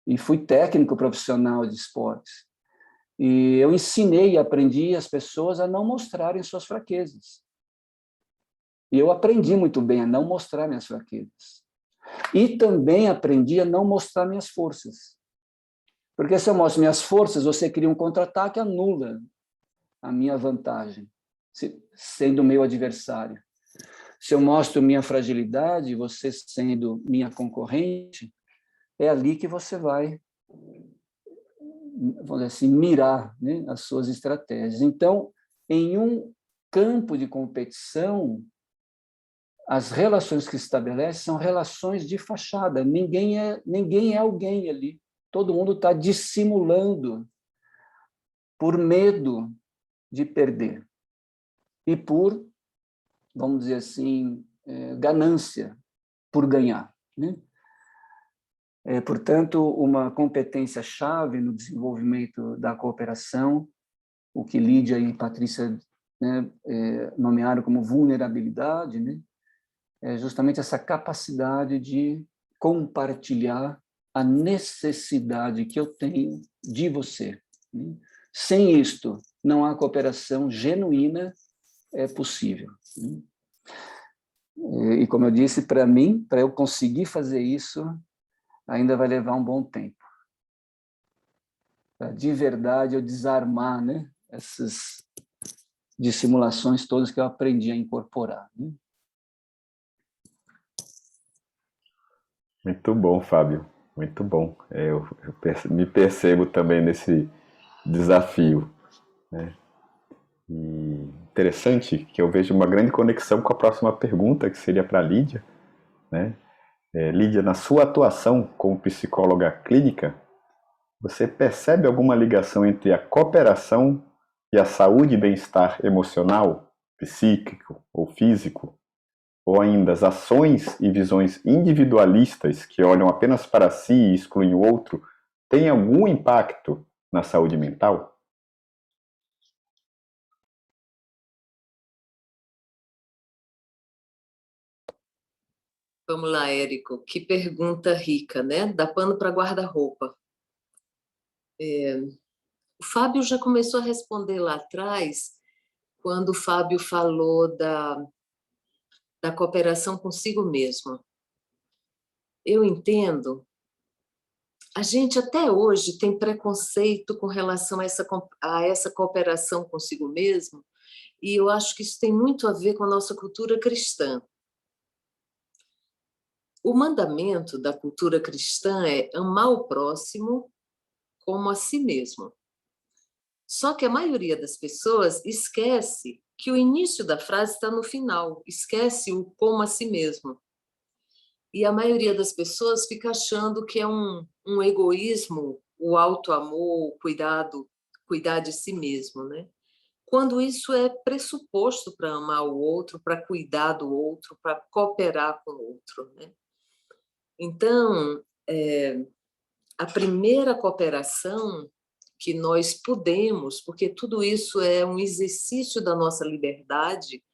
E fui técnico profissional de esportes. E eu ensinei e aprendi as pessoas a não mostrarem suas fraquezas. E eu aprendi muito bem a não mostrar minhas fraquezas. E também aprendi a não mostrar minhas forças. Porque se eu mostro minhas forças, você cria um contra-ataque, anula a minha vantagem, sendo meu adversário. Se eu mostro minha fragilidade, você sendo minha concorrente, é ali que você vai, vamos dizer assim, mirar, né, as suas estratégias. Então, em um campo de competição, as relações que se estabelecem são relações de fachada. Ninguém é alguém ali. Todo mundo está dissimulando por medo de perder e por, vamos dizer assim, ganância por ganhar, né? Portanto, uma competência-chave no desenvolvimento da cooperação, o que Lídia e Patrícia, né, nomearam como vulnerabilidade, né, é justamente essa capacidade de compartilhar a necessidade que eu tenho de você, né? Sem isto, não há cooperação genuína possível, né? E, como eu disse, para mim, para eu conseguir fazer isso, ainda vai levar um bom tempo. Para, de verdade, eu desarmar, né, essas dissimulações todas que eu aprendi a incorporar, né? Muito bom, Fábio. Muito bom. Eu me percebo também nesse desafio, né? E interessante que eu vejo uma grande conexão com a próxima pergunta, que seria para a Lídia, né? Lídia, na sua atuação como psicóloga clínica, você percebe alguma ligação entre a cooperação e a saúde e bem-estar emocional, psíquico ou físico? Ou ainda as ações e visões individualistas que olham apenas para si e excluem o outro têm algum impacto na saúde mental? Vamos lá, Érico. Que pergunta rica, né? Dá pano para guarda-roupa. O Fábio já começou a responder lá atrás, quando o Fábio falou da cooperação consigo mesmo. Eu entendo, a gente até hoje tem preconceito com relação a essa cooperação consigo mesmo, e eu acho que isso tem muito a ver com a nossa cultura cristã. O mandamento da cultura cristã é amar o próximo como a si mesmo. Só que a maioria das pessoas esquece que o início da frase está no final, esquece o como a si mesmo. E a maioria das pessoas fica achando que é um egoísmo, o auto-amor, cuidar de si mesmo, né? Quando isso é pressuposto para amar o outro, para cuidar do outro, para cooperar com o outro, né? Então, a primeira cooperação que nós podemos, porque tudo isso é um exercício da nossa liberdade,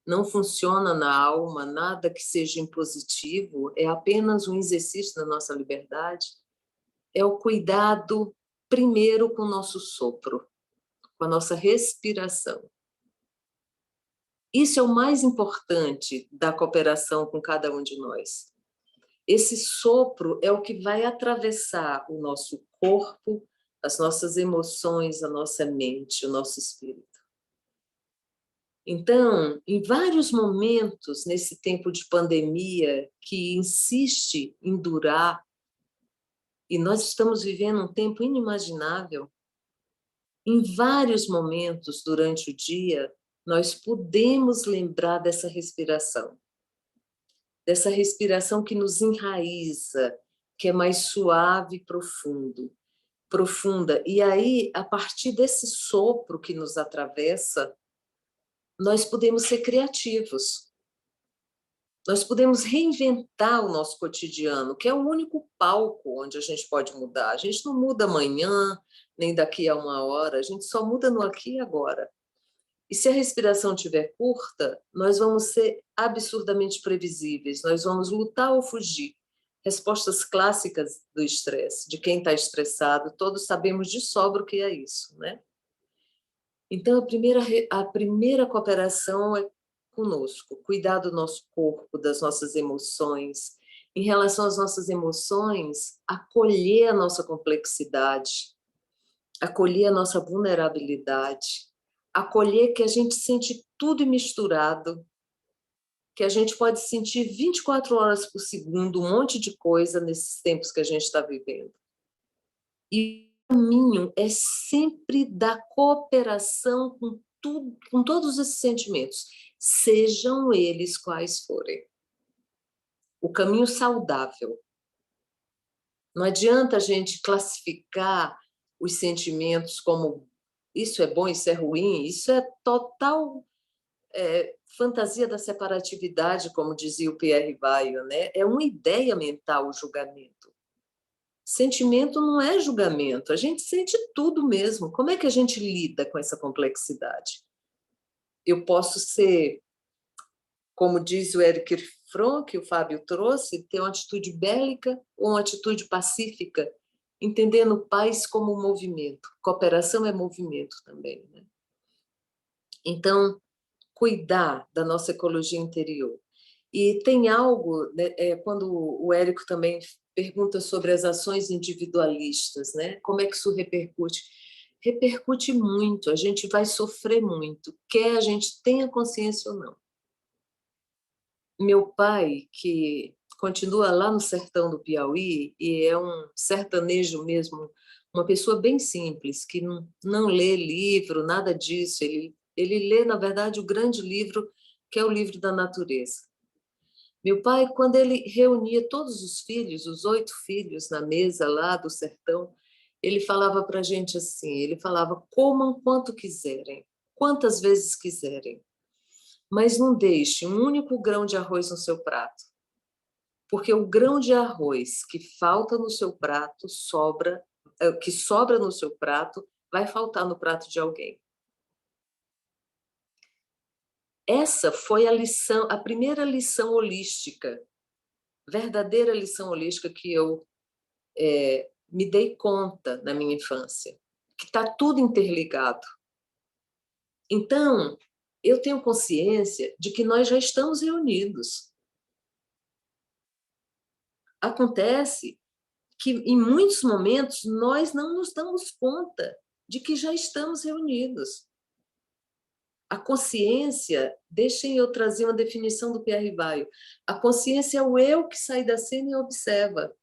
não funciona na alma, nada que seja impositivo, é apenas um exercício da nossa liberdade, é o cuidado primeiro com o nosso sopro, com a nossa respiração. Isso é o mais importante da cooperação com cada um de nós. Esse sopro é o que vai atravessar o nosso corpo, as nossas emoções, a nossa mente, o nosso espírito. Então, em vários momentos, nesse tempo de pandemia, que insiste em durar, e nós estamos vivendo um tempo inimaginável, em vários momentos durante o dia, nós podemos lembrar dessa respiração que nos enraiza, que é mais suave e profunda. E aí, a partir desse sopro que nos atravessa, nós podemos ser criativos. Nós podemos reinventar o nosso cotidiano, que é o único palco onde a gente pode mudar. A gente não muda amanhã, nem daqui a 1 hora, a gente só muda no aqui e agora. E se a respiração estiver curta, nós vamos ser absurdamente previsíveis, nós vamos lutar ou fugir. Respostas clássicas do estresse, de quem está estressado, todos sabemos de sobra o que é isso, né? Então, a primeira cooperação é conosco, cuidar do nosso corpo, das nossas emoções. Em relação às nossas emoções, acolher a nossa complexidade, acolher a nossa vulnerabilidade, acolher que a gente sente tudo misturado, que a gente pode sentir 24 horas por segundo um monte de coisa nesses tempos que a gente está vivendo. E o caminho é sempre da cooperação com tudo, com todos esses sentimentos, sejam eles quais forem. O caminho saudável. Não adianta a gente classificar os sentimentos como isso é bom, isso é ruim, isso é total fantasia da separatividade, como dizia o Pierre Weil, né? É uma ideia mental o julgamento. Sentimento não é julgamento, a gente sente tudo mesmo. Como é que a gente lida com essa complexidade? Eu posso ser, como diz o Eric Fromm, que o Fábio trouxe, ter uma atitude bélica ou uma atitude pacífica, entendendo paz como movimento. Cooperação é movimento também, né? Então, cuidar da nossa ecologia interior. E tem algo, né, quando o Érico também pergunta sobre as ações individualistas, né? Como é que isso repercute? Repercute muito, a gente vai sofrer muito, quer a gente tenha consciência ou não. Meu pai, que continua lá no sertão do Piauí, e é um sertanejo mesmo, uma pessoa bem simples, que não lê livro, nada disso, ele lê, na verdade, o grande livro, que é o livro da natureza. Meu pai, quando ele reunia todos os filhos, os 8 filhos, na mesa lá do sertão, ele falava para a gente assim, ele falava, comam quanto quiserem, quantas vezes quiserem, mas não deixe um único grão de arroz no seu prato, porque o grão de arroz que falta no seu prato, que sobra no seu prato, vai faltar no prato de alguém. Essa foi a primeira lição holística, verdadeira lição holística que eu me dei conta na minha infância, que está tudo interligado. Então, eu tenho consciência de que nós já estamos reunidos. Acontece que, em muitos momentos, nós não nos damos conta de que já estamos reunidos. A consciência, deixem eu trazer uma definição do Pierre Weil, a consciência é o eu que sai da cena e observa.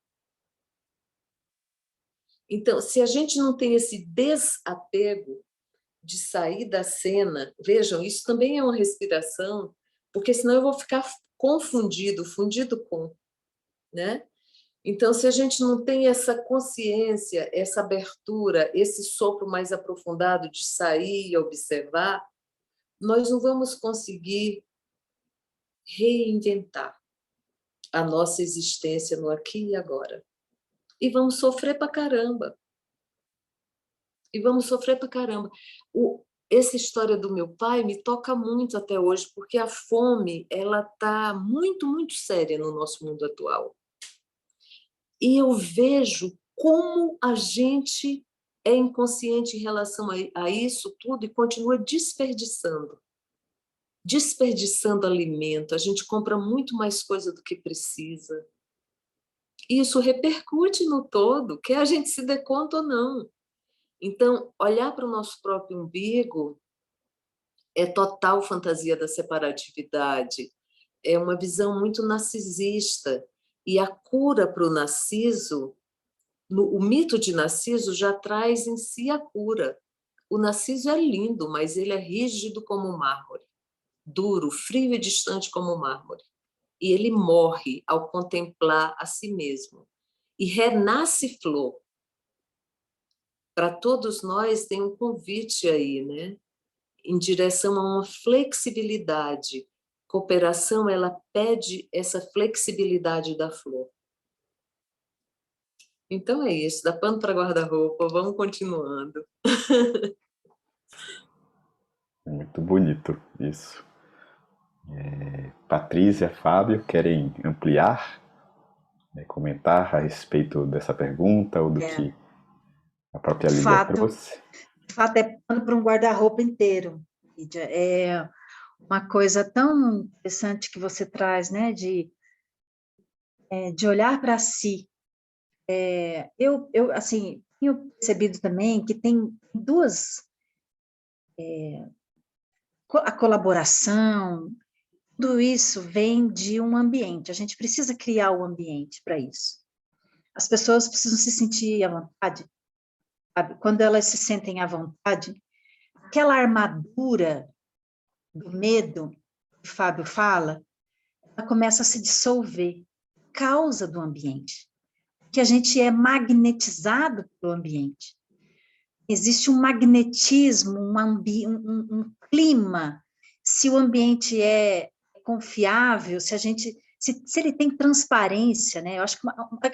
Então, se a gente não tem esse desapego de sair da cena, vejam, isso também é uma respiração, porque senão eu vou ficar fundido com, né? Então, se a gente não tem essa consciência, essa abertura, esse sopro mais aprofundado de sair e observar, nós não vamos conseguir reinventar a nossa existência no aqui e agora. E vamos sofrer pra caramba. E vamos sofrer pra caramba. Essa história do meu pai me toca muito até hoje, porque a fome, ela está muito, muito séria no nosso mundo atual. E eu vejo como a gente é inconsciente em relação a isso tudo e continua desperdiçando. Desperdiçando alimento. A gente compra muito mais coisa do que precisa. E isso repercute no todo, quer a gente se dê conta ou não. Então, olhar para o nosso próprio umbigo é total fantasia da separatividade, é uma visão muito narcisista, e a cura para o Narciso, o mito de Narciso já traz em si a cura. O Narciso é lindo, mas ele é rígido como mármore, duro, frio e distante como mármore. E ele morre ao contemplar a si mesmo. E renasce flor. Para todos nós tem um convite aí, né? Em direção a uma flexibilidade. Cooperação, ela pede essa flexibilidade da flor. Então é isso, dá pano para guarda-roupa, vamos continuando. Muito bonito isso. Patrícia, Fábio, querem ampliar, comentar a respeito dessa pergunta ou do que a própria Lídia trouxe? De fato, é pano para um guarda-roupa inteiro, Lídia. É uma coisa tão interessante que você traz, né, de olhar para si. Eu, assim, tenho percebido também que tem duas... a colaboração, tudo isso vem de um ambiente. A gente precisa criar o ambiente para isso. As pessoas precisam se sentir à vontade, sabe? Quando elas se sentem à vontade, aquela armadura do medo que o Fábio fala, ela começa a se dissolver por causa do ambiente, que a gente é magnetizado pelo ambiente. Existe um magnetismo, um clima. Se o ambiente é confiável, se ele tem transparência, né? Eu acho que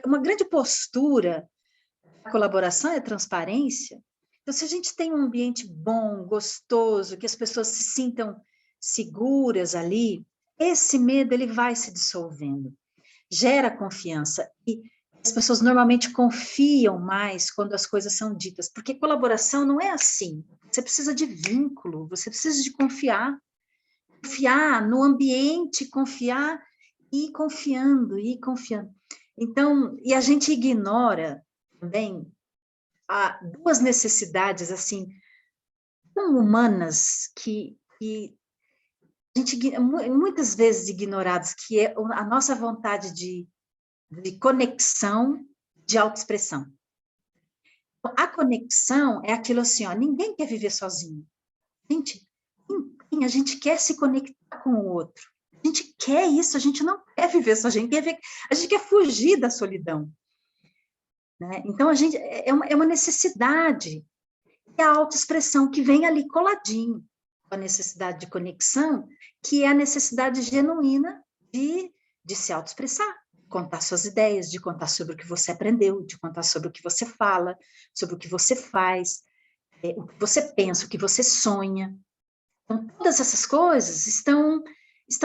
uma grande postura da colaboração é transparência. Então, se a gente tem um ambiente bom, gostoso, que as pessoas se sintam seguras ali, esse medo ele vai se dissolvendo, gera confiança, e as pessoas normalmente confiam mais quando as coisas são ditas, porque colaboração não é assim, você precisa de vínculo, você precisa de confiar no ambiente, confiar e confiando, e confiando. Então, e a gente ignora também duas necessidades, assim, tão humanas, que a gente muitas vezes ignoradas, que é a nossa vontade de conexão, de autoexpressão. A conexão é aquilo assim, ó, ninguém quer viver sozinho. A gente quer se conectar com o outro. A gente quer isso, a gente não quer viver sozinho, a gente quer fugir da solidão. Né? Então, é uma necessidade. E a autoexpressão que vem ali coladinho, a necessidade de conexão, que é a necessidade genuína de se autoexpressar, contar suas ideias, de contar sobre o que você aprendeu, de contar sobre o que você fala, sobre o que você faz, o que você pensa, o que você sonha. Então, todas essas coisas estão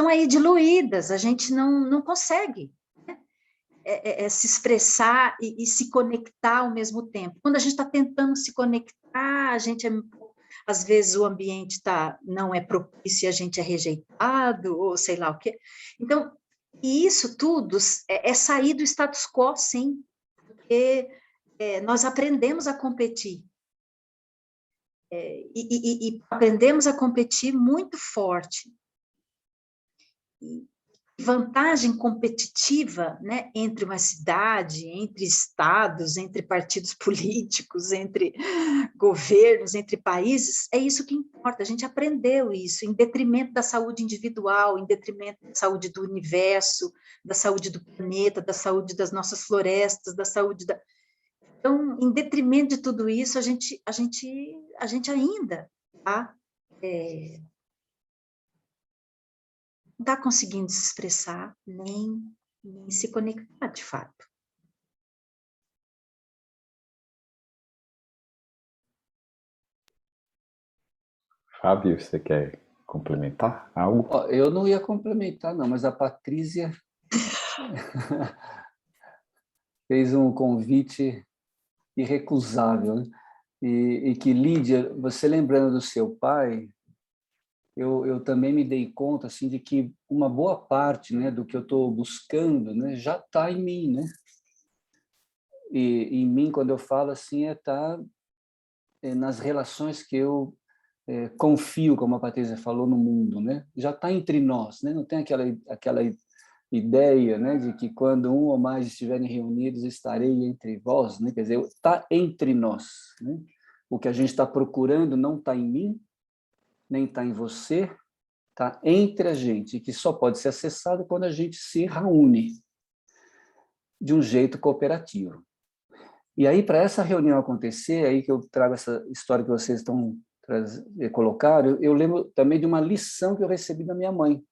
aí diluídas, a gente não consegue, né? Se expressar e se conectar ao mesmo tempo. Quando a gente está tentando se conectar, às vezes o ambiente não é propício e a gente é rejeitado, ou sei lá o quê. Então, e isso tudo é sair do status quo, sim, porque nós aprendemos a competir. E aprendemos a competir muito forte. Vantagem competitiva, né, entre uma cidade, entre estados, entre partidos políticos, entre governos, entre países, é isso que importa. A gente aprendeu isso em detrimento da saúde individual, em detrimento da saúde do universo, da saúde do planeta, da saúde das nossas florestas, da saúde da... Então, em detrimento de tudo isso, a gente ainda não está conseguindo se expressar, nem se conectar, de fato. Fábio, você quer complementar algo? Eu não ia complementar, não, mas a Patrícia fez um convite irrecusável, né? E que, Lídia, você lembrando do seu pai, eu também me dei conta assim, de que uma boa parte, né, do que eu estou buscando, né, já está em mim. Né? E em mim, quando eu falo assim, tá nas relações que eu confio, como a Patrícia falou, no mundo. Né? Já está entre nós. Né? Não tem aquela ideia, né, de que quando um ou mais estiverem reunidos, estarei entre vós. Né? Quer dizer, está entre nós. Né? O que a gente está procurando não está em mim, nem está em você, está entre a gente, que só pode ser acessado quando a gente se reúne de um jeito cooperativo. E aí, para essa reunião acontecer, aí que eu trago essa história que vocês estão colocando, eu lembro também de uma lição que eu recebi da minha mãe.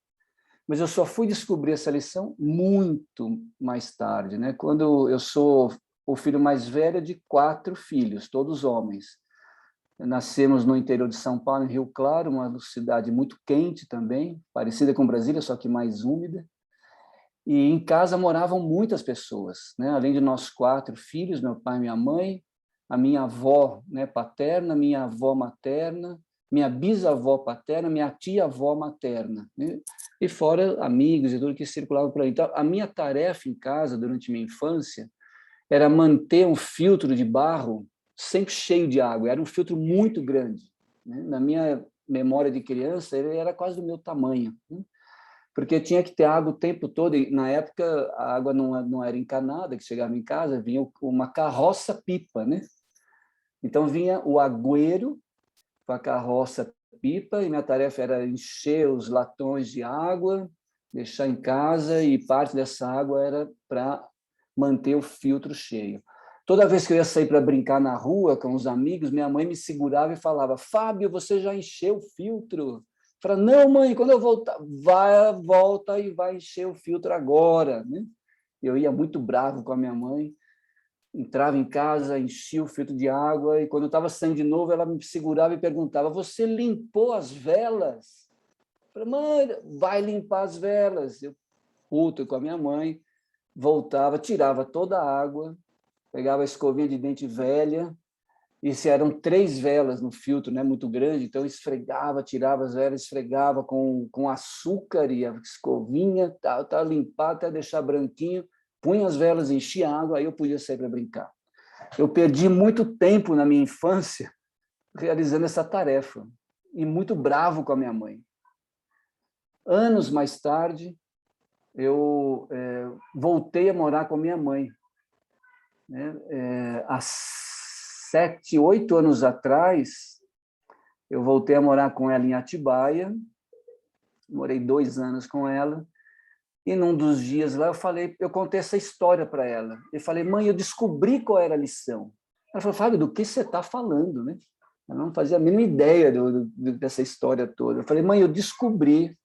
Mas eu só fui descobrir essa lição muito mais tarde, né? Quando eu sou o filho mais velho de 4 filhos, todos homens. Nascemos no interior de São Paulo, em Rio Claro, uma cidade muito quente também, parecida com Brasília, só que mais úmida. E em casa moravam muitas pessoas, né? Além de nós 4 filhos, meu pai e minha mãe, a minha avó, né, paterna, minha avó materna, minha bisavó paterna, minha tia-avó materna, né? E fora amigos e tudo que circulavam por aí. Então, a minha tarefa em casa, durante minha infância, era manter um filtro de barro sempre cheio de água. Era um filtro muito grande. Né? Na minha memória de criança, ele era quase do meu tamanho. Né? Porque tinha que ter água o tempo todo. E, na época, a água não era encanada, que chegava em casa, vinha uma carroça-pipa. Né? Então, vinha o agüero com a carroça-pipa, e minha tarefa era encher os latões de água, deixar em casa, e parte dessa água era para manter o filtro cheio. Toda vez que eu ia sair para brincar na rua com os amigos, minha mãe me segurava e falava: Fábio, você já encheu o filtro? Eu falava: não, mãe, quando eu voltar, volta e vai encher o filtro agora. Né? Eu ia muito bravo com a minha mãe, entrava em casa, enchia o filtro de água, e quando eu estava saindo de novo, ela me segurava e perguntava: você limpou as velas? Eu falei: mãe, vai limpar as velas. Eu, puto com a minha mãe, voltava, tirava toda a água, pegava a escovinha de dente velha, e se eram 3 velas no filtro, né, muito grande, então esfregava, tirava as velas, esfregava com açúcar e a escovinha, limpar até deixar branquinho, punha as velas, enchia a água, aí eu podia sair para brincar. Eu perdi muito tempo na minha infância realizando essa tarefa, e muito bravo com a minha mãe. Anos mais tarde, eu voltei a morar com a minha mãe. Né? Há 7, 8 anos atrás, eu voltei a morar com ela em Atibaia, morei 2 anos com ela, e num dos dias lá eu contei essa história para ela. Eu falei: mãe, eu descobri qual era a lição. Ela falou: Fábio, do que você está falando? Né? Ela não fazia a mínima ideia dessa história toda. Eu falei: mãe, eu descobri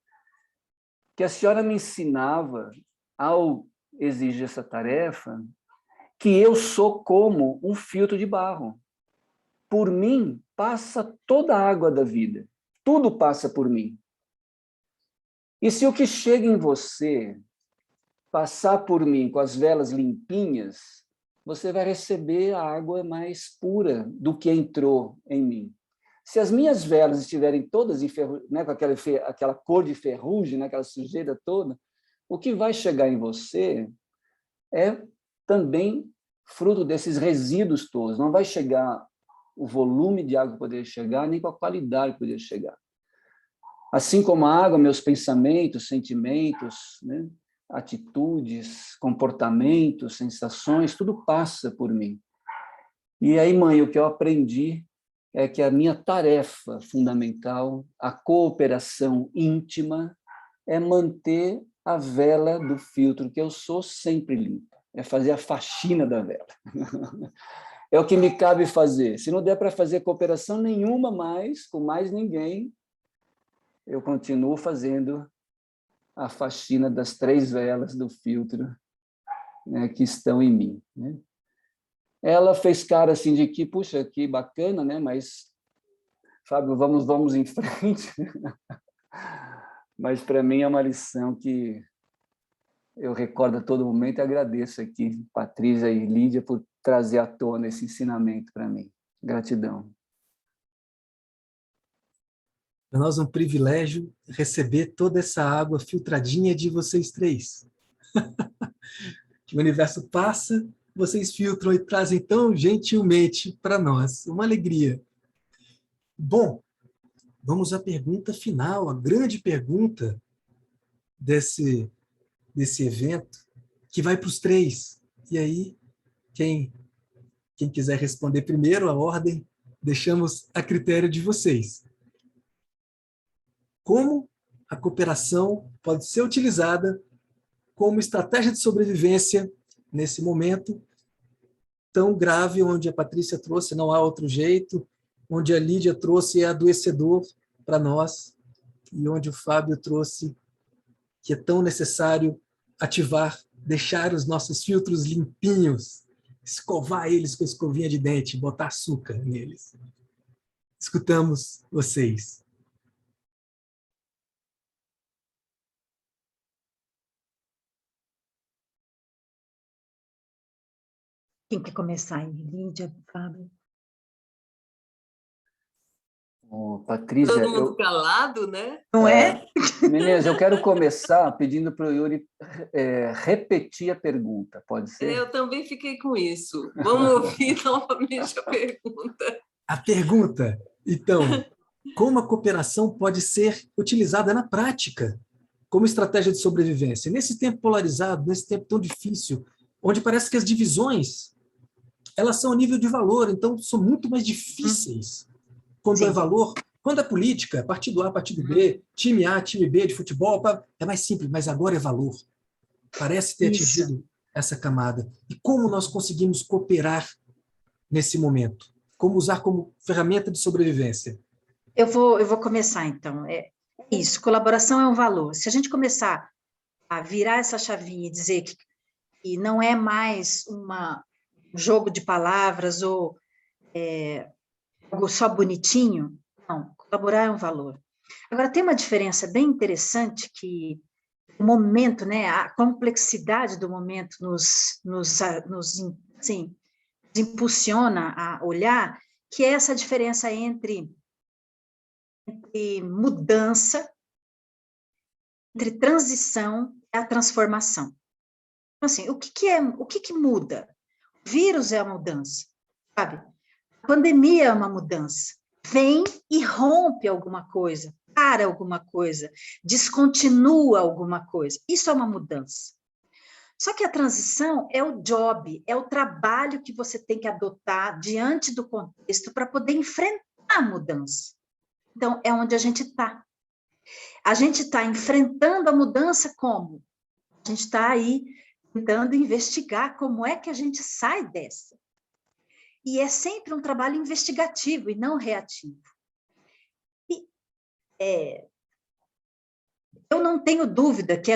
que a senhora me ensinava, ao exigir essa tarefa, que eu sou como um filtro de barro. Por mim, passa toda a água da vida. Tudo passa por mim. E se o que chega em você passar por mim com as velas limpinhas, você vai receber a água mais pura do que entrou em mim. Se as minhas velas estiverem todas né, com aquela cor de ferrugem, né, aquela sujeira toda, o que vai chegar em você é também fruto desses resíduos todos. Não vai chegar o volume de água que poderia chegar, nem com a qualidade que poderia chegar. Assim como a água, meus pensamentos, sentimentos, né, atitudes, comportamentos, sensações, tudo passa por mim. E aí, mãe, o que eu aprendi é que a minha tarefa fundamental, a cooperação íntima, é manter a vela do filtro que eu sou sempre limpa. É fazer a faxina da vela. É o que me cabe fazer. Se não der para fazer cooperação nenhuma mais, com mais ninguém, eu continuo fazendo a faxina das 3 velas do filtro, né, que estão em mim. Né? Ela fez cara assim de que, puxa, que bacana, né? Mas Fábio, vamos em frente. Mas para mim é uma lição que eu recordo a todo momento e agradeço aqui, Patrícia e Lídia, por trazer à tona esse ensinamento para mim. Gratidão. Para nós é um privilégio receber toda essa água filtradinha de vocês três. Que o universo passa, vocês filtram e trazem tão gentilmente para nós. Uma alegria. Bom, vamos à pergunta final, a grande pergunta desse evento, que vai para os três. E aí, quem quiser responder primeiro, a ordem, deixamos a critério de vocês. Como a cooperação pode ser utilizada como estratégia de sobrevivência nesse momento tão grave, onde a Patrícia trouxe não há outro jeito, onde a Lídia trouxe é adoecedor para nós, e onde o Fábio trouxe que é tão necessário ativar, deixar os nossos filtros limpinhos, escovar eles com a escovinha de dente, botar açúcar neles. Escutamos vocês. Quem quer começar aí? Lídia, Fábio? Patrícia, Todo mundo calado, né? Não é? Meninas, eu quero começar pedindo para o Yuri repetir a pergunta, pode ser? Eu também fiquei com isso. Vamos ouvir novamente a pergunta. A pergunta, então, como a cooperação pode ser utilizada na prática como estratégia de sobrevivência? Nesse tempo polarizado, nesse tempo tão difícil, onde parece que as divisões elas são a nível de valor, então são muito mais difíceis quando Sim. é valor. Quando é política, partido A, partido B, time A, time B de futebol, é mais simples, mas agora é valor. Parece ter atingido essa camada. E como nós conseguimos cooperar nesse momento? Como usar como ferramenta de sobrevivência? Eu vou começar, então. É isso, colaboração é um valor. Se a gente começar a virar essa chavinha e dizer que não é mais um jogo de palavras ou algo só bonitinho, não, colaborar é um valor. Agora, tem uma diferença bem interessante que o momento, né, a complexidade do momento nos impulsiona a olhar, que é essa diferença entre mudança, entre transição e a transformação. Então, assim, o que muda? O vírus é a mudança, sabe? A pandemia é uma mudança. Vem e rompe alguma coisa, para alguma coisa, descontinua alguma coisa. Isso é uma mudança. Só que a transição é o job, é o trabalho que você tem que adotar diante do contexto para poder enfrentar a mudança. Então, é onde a gente está. A gente está enfrentando a mudança como? A gente está aí tentando investigar como é que a gente sai dessa. E é sempre um trabalho investigativo e não reativo. E, eu não tenho dúvida que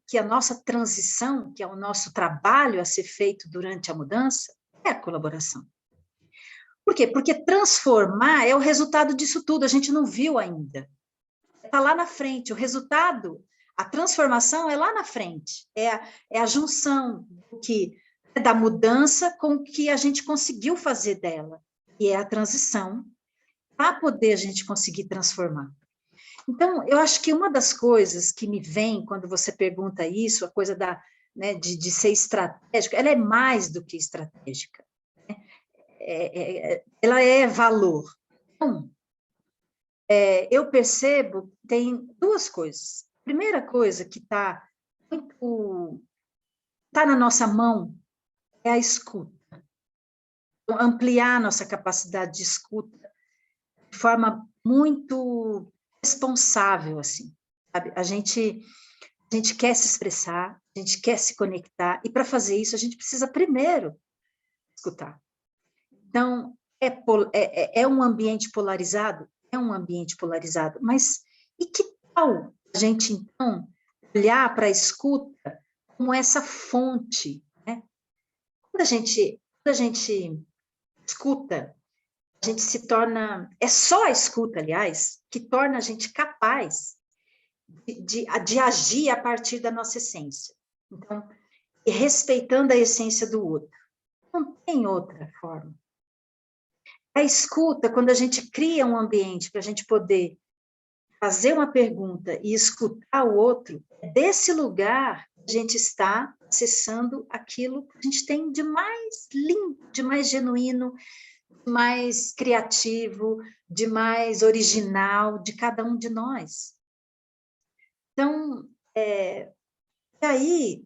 que a nossa transição, que é o nosso trabalho a ser feito durante a mudança, é a colaboração. Por quê? Porque transformar é o resultado disso tudo, a gente não viu ainda. Está lá na frente, o resultado, a transformação é lá na frente, é a junção da mudança com o que a gente conseguiu fazer dela, e é a transição, para poder a gente conseguir transformar. Então, eu acho que uma das coisas que me vem quando você pergunta isso, a coisa de ser estratégica, ela é mais do que estratégica. Né? Ela é valor. Então, eu percebo, tem duas coisas. A primeira coisa que está na nossa mão é a escuta. Então, ampliar nossa capacidade de escuta de forma muito responsável, assim, sabe? A gente quer se expressar, a gente quer se conectar, e para fazer isso a gente precisa primeiro escutar. Então, é um ambiente polarizado? É um ambiente polarizado, mas e que tal a gente, então, olhar para a escuta como essa fonte, né? Quando a gente escuta, a gente se torna... É só a escuta, aliás, que torna a gente capaz de agir a partir da nossa essência. Então, e respeitando a essência do outro. Não tem outra forma. A escuta, quando a gente cria um ambiente para a gente poder fazer uma pergunta e escutar o outro, desse lugar a gente está acessando aquilo que a gente tem de mais lindo, de mais genuíno, de mais criativo, de mais original de cada um de nós. Então, e aí,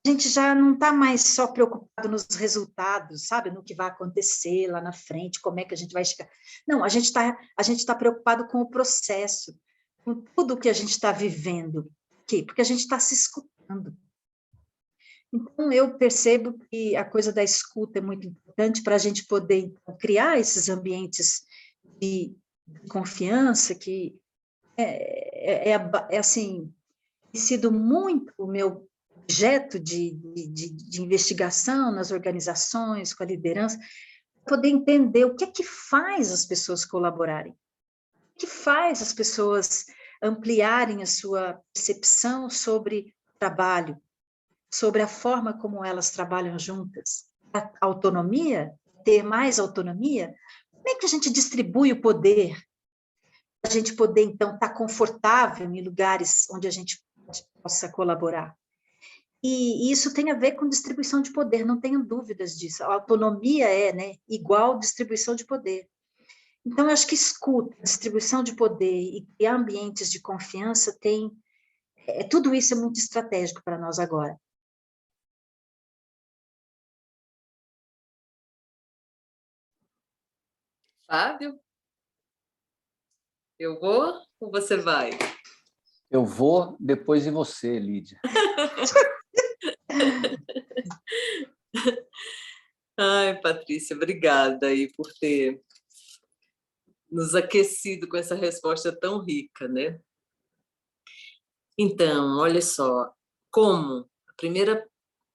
a gente já não está mais só preocupado nos resultados, sabe? No que vai acontecer lá na frente, como é que a gente vai chegar. Não, a gente tá preocupado com o processo, com tudo que a gente está vivendo. Por quê? Porque a gente está se escutando. Então, eu percebo que a coisa da escuta é muito importante para a gente poder então, criar esses ambientes de confiança que assim, tem sido muito o meu objeto de investigação nas organizações, com a liderança, poder entender o que é que faz as pessoas colaborarem, o que faz as pessoas ampliarem a sua percepção sobre o trabalho, sobre a forma como elas trabalham juntas, a autonomia, ter mais autonomia, como é que a gente distribui o poder, a gente poder, então, estar confortável em lugares onde a gente possa colaborar. E isso tem a ver com distribuição de poder, não tenho dúvidas disso. A autonomia é, né, igual distribuição de poder. Então, eu acho que escuta, distribuição de poder e criar ambientes de confiança tudo isso é muito estratégico para nós agora. Fábio? Eu vou ou você vai? Eu vou depois de você, Lídia. Ai, Patrícia, obrigada aí por ter nos aquecido com essa resposta tão rica, né? Então, olha só, como? A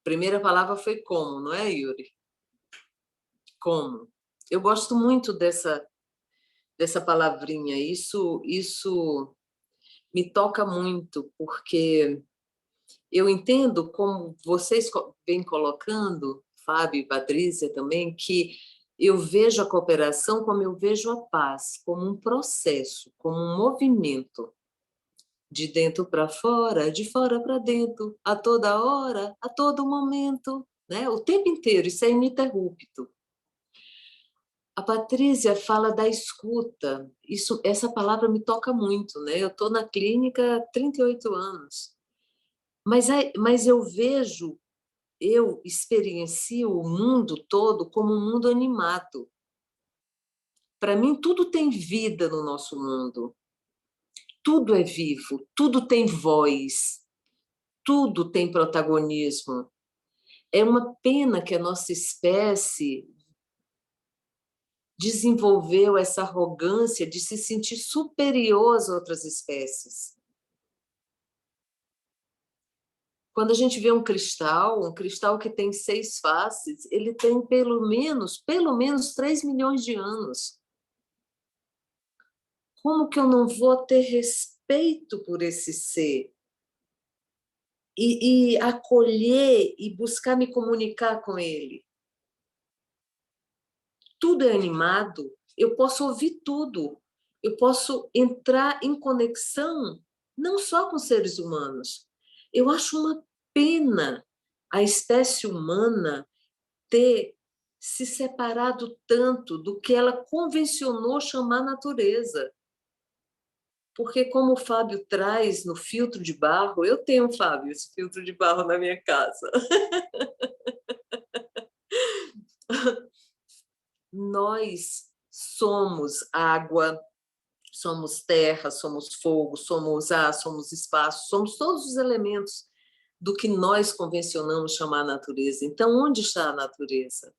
primeira palavra foi como, não é, Yuri? Como? Eu gosto muito dessa palavrinha, isso me toca muito, porque eu entendo, como vocês vêm colocando, Fábio e Patrícia também, que eu vejo a cooperação como eu vejo a paz, como um processo, como um movimento, de dentro para fora, de fora para dentro, a toda hora, a todo momento, né? O tempo inteiro, isso é ininterrupto. A Patrícia fala da escuta, essa palavra me toca muito, né? Eu estou na clínica há 38 anos, mas eu experiencio o mundo todo como um mundo animado. Para mim, tudo tem vida no nosso mundo. Tudo é vivo, tudo tem voz, tudo tem protagonismo. É uma pena que a nossa espécie desenvolveu essa arrogância de se sentir superior às outras espécies. Quando a gente vê um cristal que tem 6 faces, ele tem pelo menos 3 milhões de anos. Como que eu não vou ter respeito por esse ser? E acolher e buscar me comunicar com ele? Tudo é animado, eu posso ouvir tudo, eu posso entrar em conexão não só com seres humanos. Eu acho uma pena a espécie humana ter se separado tanto do que ela convencionou chamar natureza. Porque como o Fábio traz no filtro de barro, eu tenho, Fábio, esse filtro de barro na minha casa. Nós somos água, somos terra, somos fogo, somos ar, somos espaço, somos todos os elementos do que nós convencionamos chamar natureza. Então, onde está a natureza?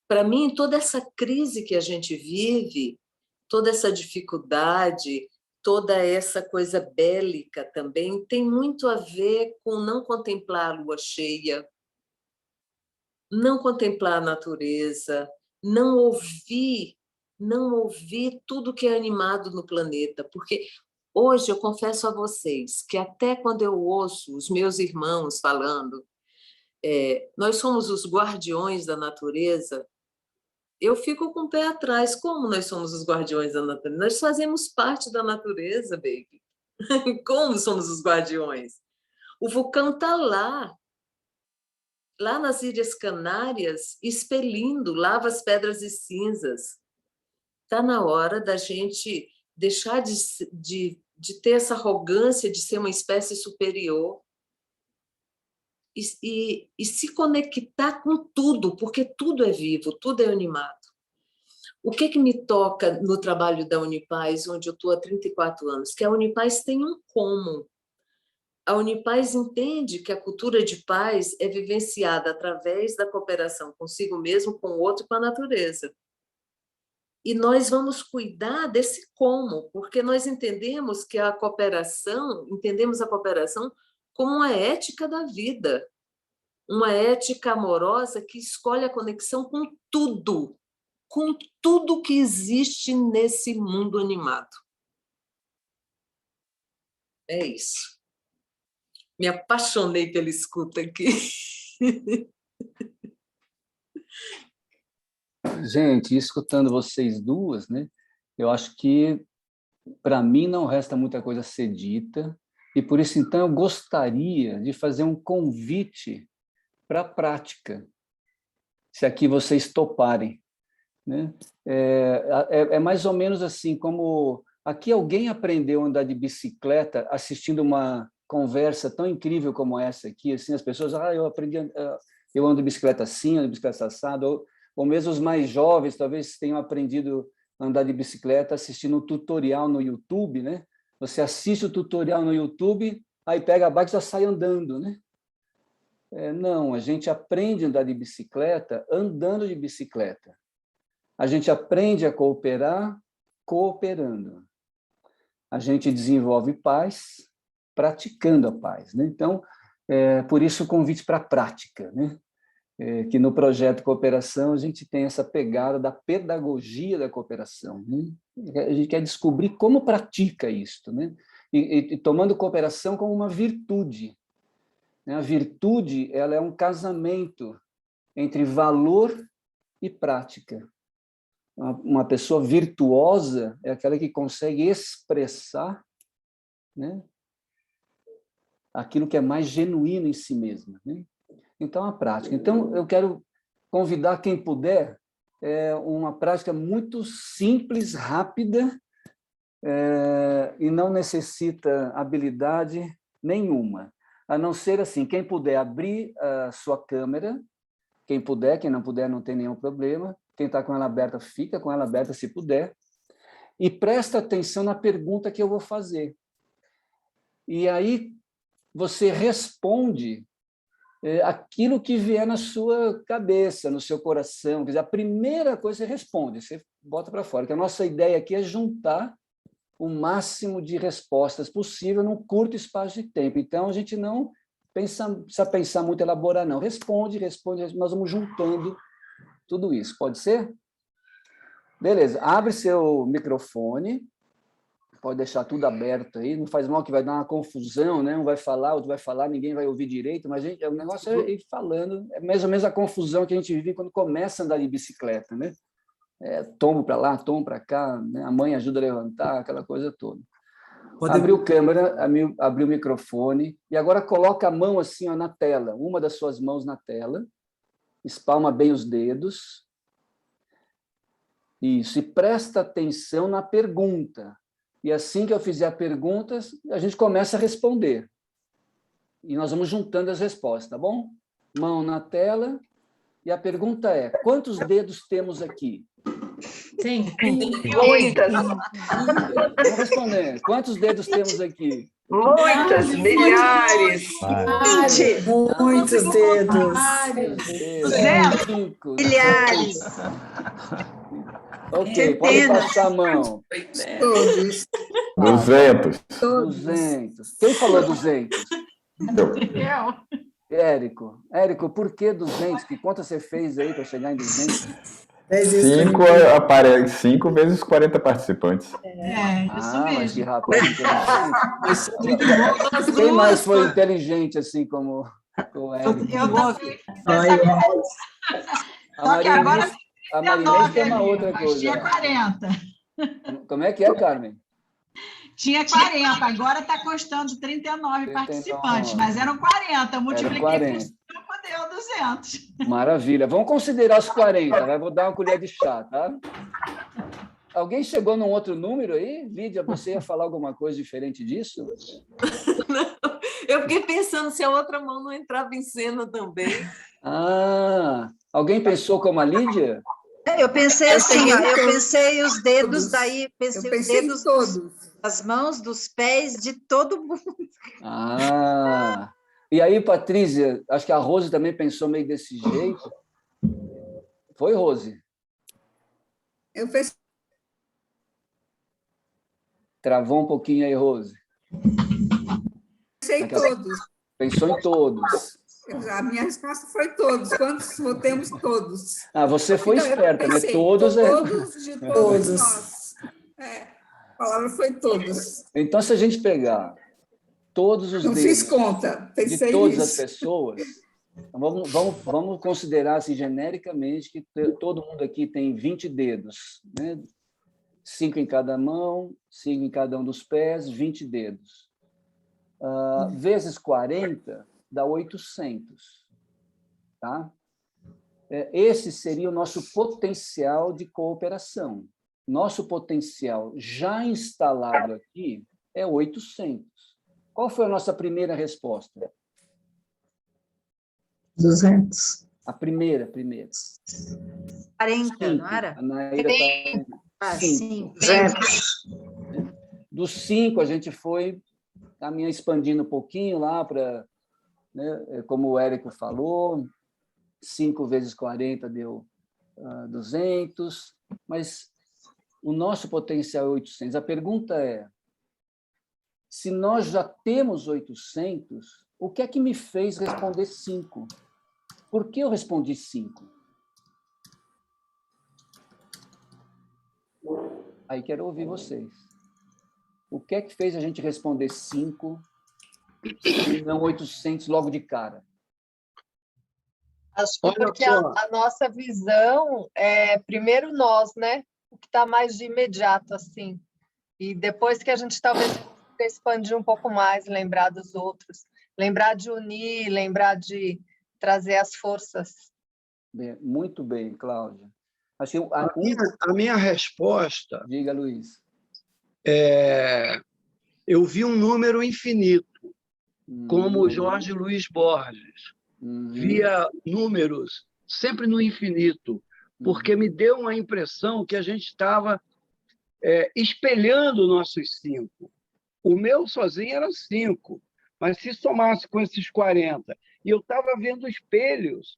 Para mim, toda essa crise que a gente vive, toda essa dificuldade, toda essa coisa bélica também tem muito a ver com não contemplar a lua cheia, não contemplar a natureza, não ouvir tudo que é animado no planeta, porque hoje eu confesso a vocês que até quando eu ouço os meus irmãos falando, nós somos os guardiões da natureza, eu fico com o pé atrás. Como nós somos os guardiões da natureza? Nós fazemos parte da natureza, baby. Como somos os guardiões? O vulcão está lá nas Ilhas Canárias, expelindo lavas, pedras e cinzas. Está na hora da gente deixar de ter essa arrogância de ser uma espécie superior e se conectar com tudo, porque tudo é vivo, tudo é animado. O que me toca no trabalho da Unipaz, onde eu estou há 34 anos? Que a Unipaz tem um como. A Unipaz entende que a cultura de paz é vivenciada através da cooperação consigo mesmo, com o outro e com a natureza. E nós vamos cuidar desse como, porque nós entendemos a cooperação como uma ética da vida, uma ética amorosa que escolhe a conexão com tudo que existe nesse mundo animado. É isso. Me apaixonei pela escuta aqui. Gente, escutando vocês duas, né, eu acho que, para mim, não resta muita coisa a ser dita, e por isso, então, eu gostaria de fazer um convite para a prática, se aqui vocês toparem, né? É mais ou menos assim, como aqui alguém aprendeu a andar de bicicleta assistindo uma conversa tão incrível como essa aqui, assim, as pessoas, eu ando de bicicleta assim, ando de bicicleta assado, ou mesmo os mais jovens talvez tenham aprendido a andar de bicicleta assistindo um tutorial no YouTube, né? Você assiste o tutorial no YouTube, aí pega a bike e já sai andando, né? Não, a gente aprende a andar de bicicleta andando de bicicleta. A gente aprende a cooperar cooperando. A gente desenvolve paz praticando a paz, né? Então, por isso o convite para a prática, né? Que no projeto Cooperação a gente tem essa pegada da pedagogia da cooperação, né? A gente quer descobrir como pratica isto, né? E tomando cooperação como uma virtude. A virtude, ela é um casamento entre valor e prática. Uma pessoa virtuosa é aquela que consegue expressar, né, aquilo que é mais genuíno em si mesma, né? Então, a prática. Então, eu quero convidar quem puder, uma prática muito simples, rápida, e não necessita habilidade nenhuma. A não ser assim, quem puder abrir a sua câmera, quem puder, quem não puder não tem nenhum problema, quem está com ela aberta, fica com ela aberta se puder, e presta atenção na pergunta que eu vou fazer. E aí você responde aquilo que vier na sua cabeça, no seu coração. Quer dizer, a primeira coisa você responde, você bota para fora, que a nossa ideia aqui é juntar o máximo de respostas possível num curto espaço de tempo. Então, a gente não precisa pensar muito, elaborar, não. Responde, nós vamos juntando tudo isso. Pode ser? Beleza. Abre seu microfone, pode deixar tudo aberto aí, não faz mal que vai dar uma confusão, né? Um vai falar, outro vai falar, ninguém vai ouvir direito, mas o negócio é ir falando. É mais ou menos a confusão que a gente vive quando começa a andar de bicicleta, né? Tombo para lá, tombo para cá, né? A mãe ajuda a levantar, aquela coisa toda. Abriu a câmera, abriu o microfone, e agora coloca a mão assim, ó, na tela, uma das suas mãos na tela, espalma bem os dedos, isso, e presta atenção na pergunta. E assim que eu fizer a pergunta, a gente começa a responder. E nós vamos juntando as respostas, tá bom? Mão na tela, e a pergunta é, quantos dedos temos aqui? Sim. Muitas. Vamos responder. Quantos dedos temos aqui? Muitas, milhares. 20. Muitos dedos. 5, Milhares. Ok, pode passar a mão. Todos. 200. 200. Quem falou 200? Érico, por que 200? Que conta você fez aí para chegar em 200? 5 vezes 40 participantes. Isso mesmo. Mas que rapaz inteligente. Quem mais foi inteligente assim como o Érico? Eu também. A Só que agora Marinês tem uma ali, outra mas coisa. tinha 40. Como é que é, Carmen? Tinha 40, agora está constando 39 participantes, mas eram 40, multipliquei por 5 deu 200. Maravilha, vamos considerar os 40, vou dar uma colher de chá, tá? Alguém chegou num outro número aí? Lídia, você ia falar alguma coisa diferente disso? Não, eu fiquei pensando se a outra mão não entrava em cena também. Alguém pensou como a Lídia? Eu pensei assim, ó, eu pensei os dedos, daí pensei os dedos das mãos, dos pés, de todo mundo. E aí, Patrícia, acho que a Rose também pensou meio desse jeito. Foi, Rose? Eu pensei... Travou um pouquinho aí, Rose. Pensei em todos. Pensou em todos. A minha resposta foi todos. Quantos votemos todos? Você foi então, esperta, né? Todos de todos nós. A palavra foi todos. Então, se a gente pegar todos os dedos fiz conta, de todas as pessoas, vamos considerar assim, genericamente que todo mundo aqui tem 20 dedos, né? 5 em cada mão, 5 em cada um dos pés, 20 dedos. Vezes 40 dá 800. Tá? Esse seria o nosso potencial de cooperação. Nosso potencial já instalado aqui é 800. Qual foi a nossa primeira resposta? 200. A primeira. 40, não era? A Naira está... 5. 200. Dos 5, a gente foi expandindo um pouquinho lá para, né, como o Érico falou, 5 vezes 40 deu 200, mas o nosso potencial é 800. A pergunta é, se nós já temos 800, o que é que me fez responder 5? Por que eu respondi 5? Aí quero ouvir vocês. O que é que fez a gente responder 5 e não 800 logo de cara? Acho que porque a nossa visão é primeiro nós, né? O que está mais de imediato, assim. E depois que a gente talvez expandir um pouco mais, lembrar dos outros. Lembrar de unir, lembrar de trazer as forças. Muito bem, Cláudia. Acho que a minha resposta... Diga, Luiz. Eu vi um número infinito, como Jorge Luiz Borges. Via números sempre no infinito, porque me deu uma impressão que a gente estava espelhando nossos 5. O meu sozinho era 5, mas se somasse com esses 40, e eu estava vendo espelhos,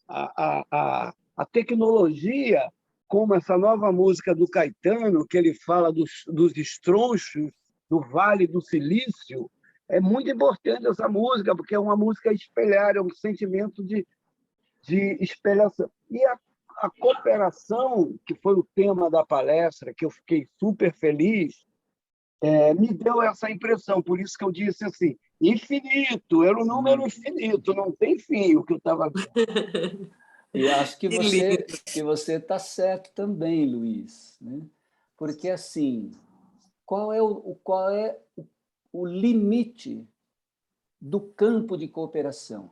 a tecnologia, como essa nova música do Caetano, que ele fala dos estronchos do Vale do Silício, é muito importante essa música, porque é uma música espelhar, é um sentimento de espelhação. E a cooperação, que foi o tema da palestra, que eu fiquei super feliz, me deu essa impressão. Por isso que eu disse assim, infinito, era um número infinito, não tem fim o que eu estava vendo. E acho que você está certo também, Luiz, né? Porque, assim, qual é o limite do campo de cooperação?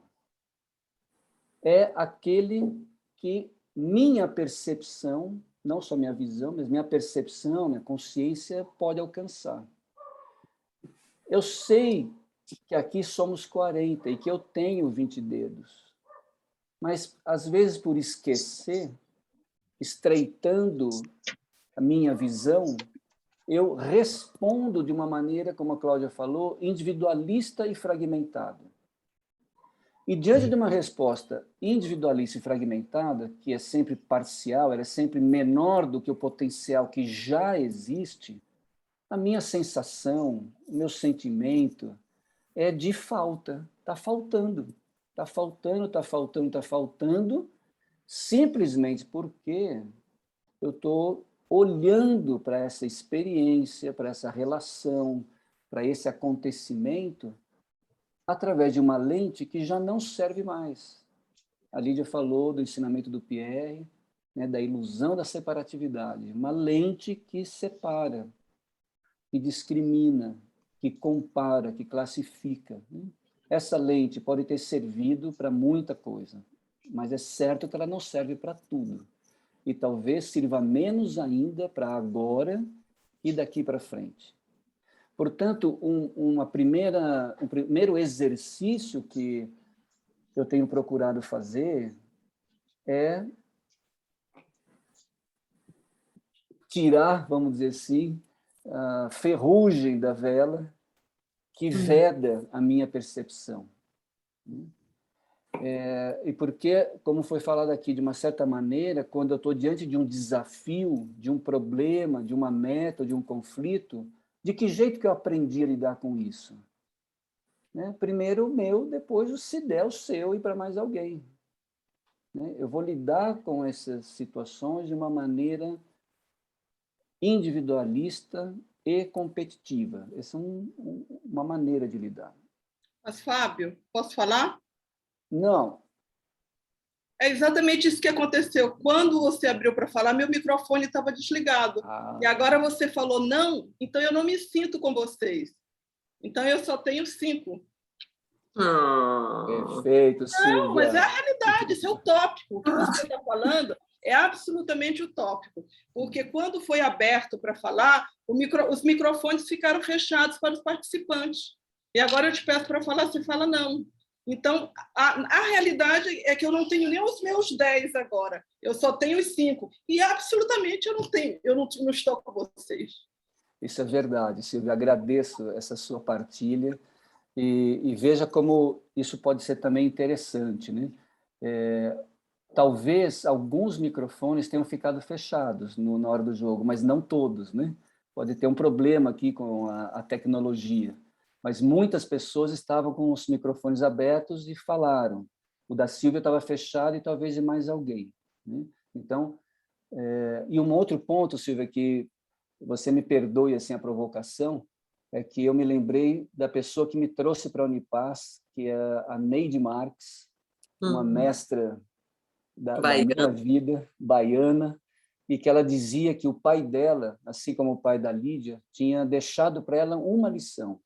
É aquele que minha percepção, não só minha visão, mas minha percepção, minha consciência pode alcançar. Eu sei que aqui somos 40 e que eu tenho 20 dedos. Mas, às vezes, por esquecer, estreitando a minha visão, eu respondo de uma maneira, como a Cláudia falou, individualista e fragmentada. E, diante de uma resposta individualista e fragmentada, que é sempre parcial, ela é sempre menor do que o potencial que já existe, a minha sensação, o meu sentimento é de falta. está faltando, simplesmente porque eu estou olhando para essa experiência, para essa relação, para esse acontecimento, através de uma lente que já não serve mais. A Lídia falou do ensinamento do Pierre, né, da ilusão da separatividade, uma lente que separa, que discrimina, que compara, que classifica. Essa lente pode ter servido para muita coisa, mas é certo que ela não serve para tudo. E talvez sirva menos ainda para agora e daqui para frente. Portanto, um primeiro exercício que eu tenho procurado fazer é tirar, vamos dizer assim, a ferrugem da vela que veda a minha percepção. E porque, como foi falado aqui, de uma certa maneira, quando eu estou diante de um desafio, de um problema, de uma meta, de um conflito, de que jeito que eu aprendi a lidar com isso? Né? Primeiro o meu, depois, se der, o seu e para mais alguém. Né? Eu vou lidar com essas situações de uma maneira individualista e competitiva. Essa é uma maneira de lidar. Mas, Fábio, posso falar? Não. É exatamente isso que aconteceu. Quando você abriu para falar, meu microfone estava desligado. E agora você falou não, então eu não me sinto com vocês. Então eu só tenho 5. Perfeito, Silvia. Não, mas é a realidade, isso é utópico. O que você está falando é absolutamente utópico. Porque quando foi aberto para falar, os microfones ficaram fechados para os participantes. E agora eu te peço para falar, você fala não. Então, a realidade é que eu não tenho nem os meus 10 agora. Eu só tenho os 5. E absolutamente eu não estou com vocês. Isso é verdade, Silvia. Agradeço essa sua partilha. E veja como isso pode ser também interessante, né? Talvez alguns microfones tenham ficado fechados na hora do jogo, mas não todos, né? Pode ter um problema aqui com a tecnologia. Mas muitas pessoas estavam com os microfones abertos e falaram. O da Silvia estava fechado e talvez de mais alguém. Né? Então, e um outro ponto, Silvia, que você me perdoe assim, a provocação, é que eu me lembrei da pessoa que me trouxe para a Unipaz, que é a Neide Marques, uma mestra da minha vida, baiana, e que ela dizia que o pai dela, assim como o pai da Lídia, tinha deixado para ela uma lição,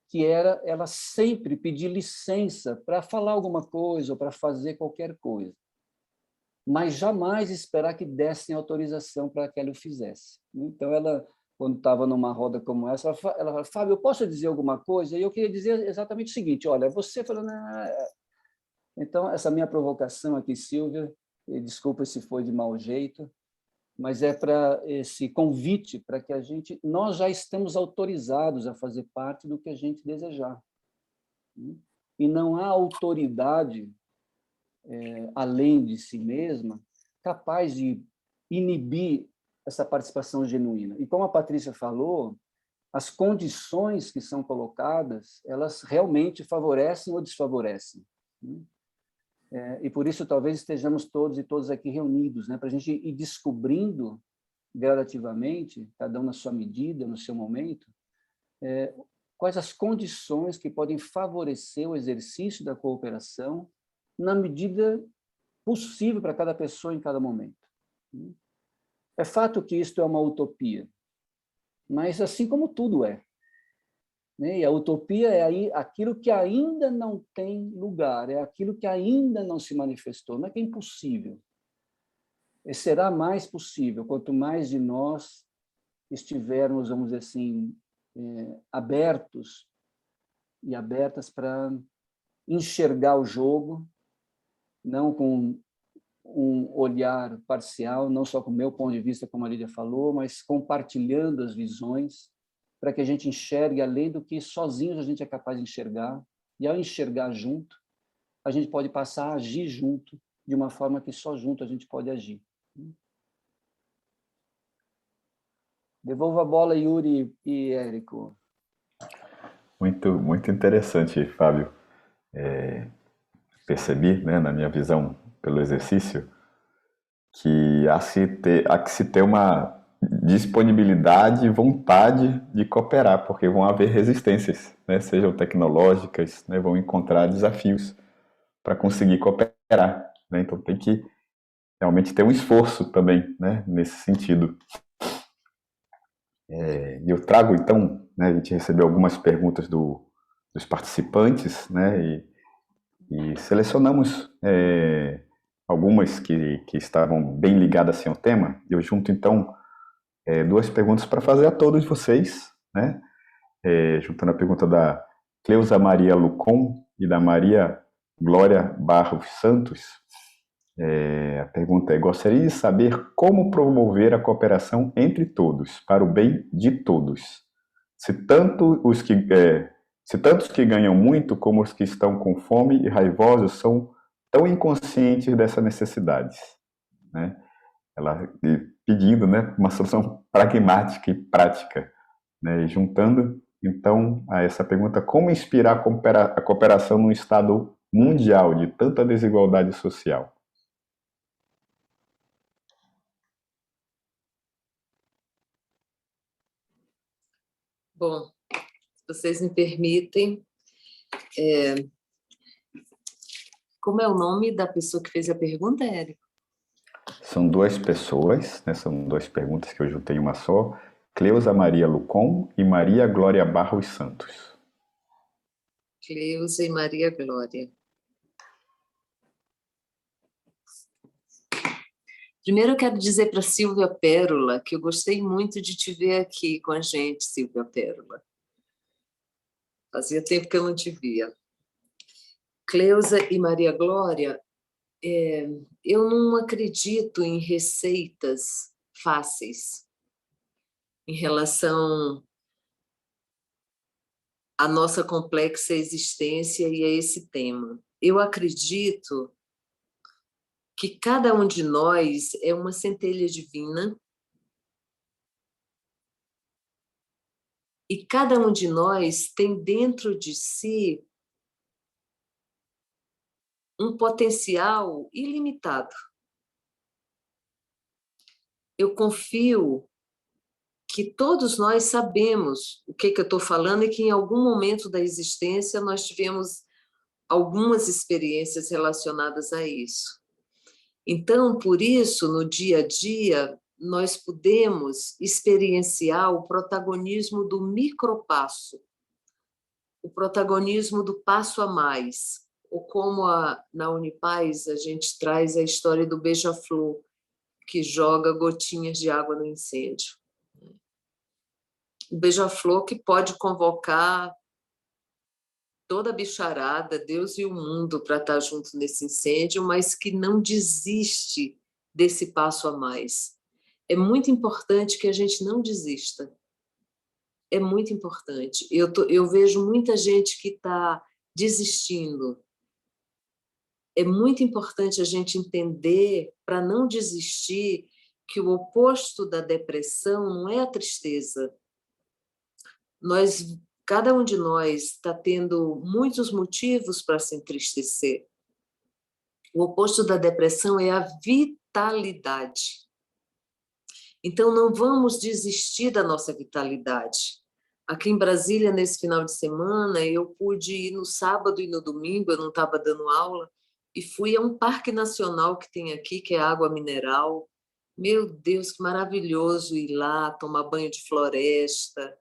que era ela sempre pedir licença para falar alguma coisa ou para fazer qualquer coisa, mas jamais esperar que dessem autorização para que ela o fizesse. Então, ela, quando estava numa roda como essa, ela falava, Fábio, eu posso dizer alguma coisa? E eu queria dizer exatamente o seguinte, olha, você falando... Então, essa minha provocação aqui, Silvia, desculpa se foi de mau jeito, mas é para esse convite para que nós já estamos autorizados a fazer parte do que a gente desejar. E não há autoridade, além de si mesma, capaz de inibir essa participação genuína. E como a Patrícia falou, as condições que são colocadas, elas realmente favorecem ou desfavorecem. E por isso talvez estejamos todos e todas aqui reunidos, né, para a gente ir descobrindo gradativamente, cada um na sua medida, no seu momento, quais as condições que podem favorecer o exercício da cooperação na medida possível para cada pessoa em cada momento. É fato que isto é uma utopia, mas assim como tudo é. E a utopia é aquilo que ainda não tem lugar, é aquilo que ainda não se manifestou, não é que é impossível. E será mais possível quanto mais de nós estivermos, vamos dizer assim, abertos e abertas para enxergar o jogo, não com um olhar parcial, não só com o meu ponto de vista, como a Lídia falou, mas compartilhando as visões, para que a gente enxergue além do que sozinhos a gente é capaz de enxergar, e ao enxergar junto, a gente pode passar a agir junto, de uma forma que só junto a gente pode agir. Devolvo a bola, Yuri e Érico. Muito interessante, Fábio. percebi, né, na minha visão, pelo exercício, que há que se ter uma disponibilidade e vontade de cooperar, porque vão haver resistências, né, sejam tecnológicas, né, vão encontrar desafios para conseguir cooperar, né, então tem que realmente ter um esforço também, né, nesse sentido. Eu trago, então, né, a gente recebeu algumas perguntas dos participantes, né, e selecionamos algumas que estavam bem ligadas assim, ao tema. Eu junto, então, duas perguntas para fazer a todos vocês, né, juntando a pergunta da Cleusa Maria Lucon e da Maria Glória Barros Santos. A pergunta é: gostaria de saber como promover a cooperação entre todos, para o bem de todos. Se tanto os que ganham muito como os que estão com fome e raivosos são tão inconscientes dessa necessidade, né? Ela pedindo, né, uma solução pragmática e prática, né? E juntando, então, a essa pergunta: como inspirar a cooperação num estado mundial de tanta desigualdade social? Bom, se vocês me permitem, como é o nome da pessoa que fez a pergunta, Érico? São duas pessoas, né? São duas perguntas que eu juntei em uma só. Cleusa Maria Lucon e Maria Glória Barros Santos. Cleusa e Maria Glória. Primeiro eu quero dizer para Silvia Pérola que eu gostei muito de te ver aqui com a gente, Silvia Pérola. Fazia tempo que eu não te via. Cleusa e Maria Glória, eu não acredito em receitas fáceis em relação à nossa complexa existência e a esse tema. Eu acredito que cada um de nós é uma centelha divina e cada um de nós tem dentro de si um potencial ilimitado. Eu confio que todos nós sabemos o que eu estou falando e que em algum momento da existência nós tivemos algumas experiências relacionadas a isso. Então, por isso, no dia a dia, nós podemos experienciar o protagonismo do micropasso, o protagonismo do passo a mais, ou como na Unipaz a gente traz a história do beija-flor, que joga gotinhas de água no incêndio. O beija-flor que pode convocar toda a bicharada, Deus e o mundo, para estar junto nesse incêndio, mas que não desiste desse passo a mais. É muito importante que a gente não desista. É muito importante. Eu vejo muita gente que está desistindo. É muito importante a gente entender, para não desistir, que o oposto da depressão não é a tristeza. Cada um de nós está tendo muitos motivos para se entristecer. O oposto da depressão é a vitalidade. Então, não vamos desistir da nossa vitalidade. Aqui em Brasília, nesse final de semana, eu pude ir no sábado e no domingo, eu não estava dando aula, e fui a um parque nacional que tem aqui, que é água mineral. Meu Deus, que maravilhoso ir lá, tomar banho de floresta,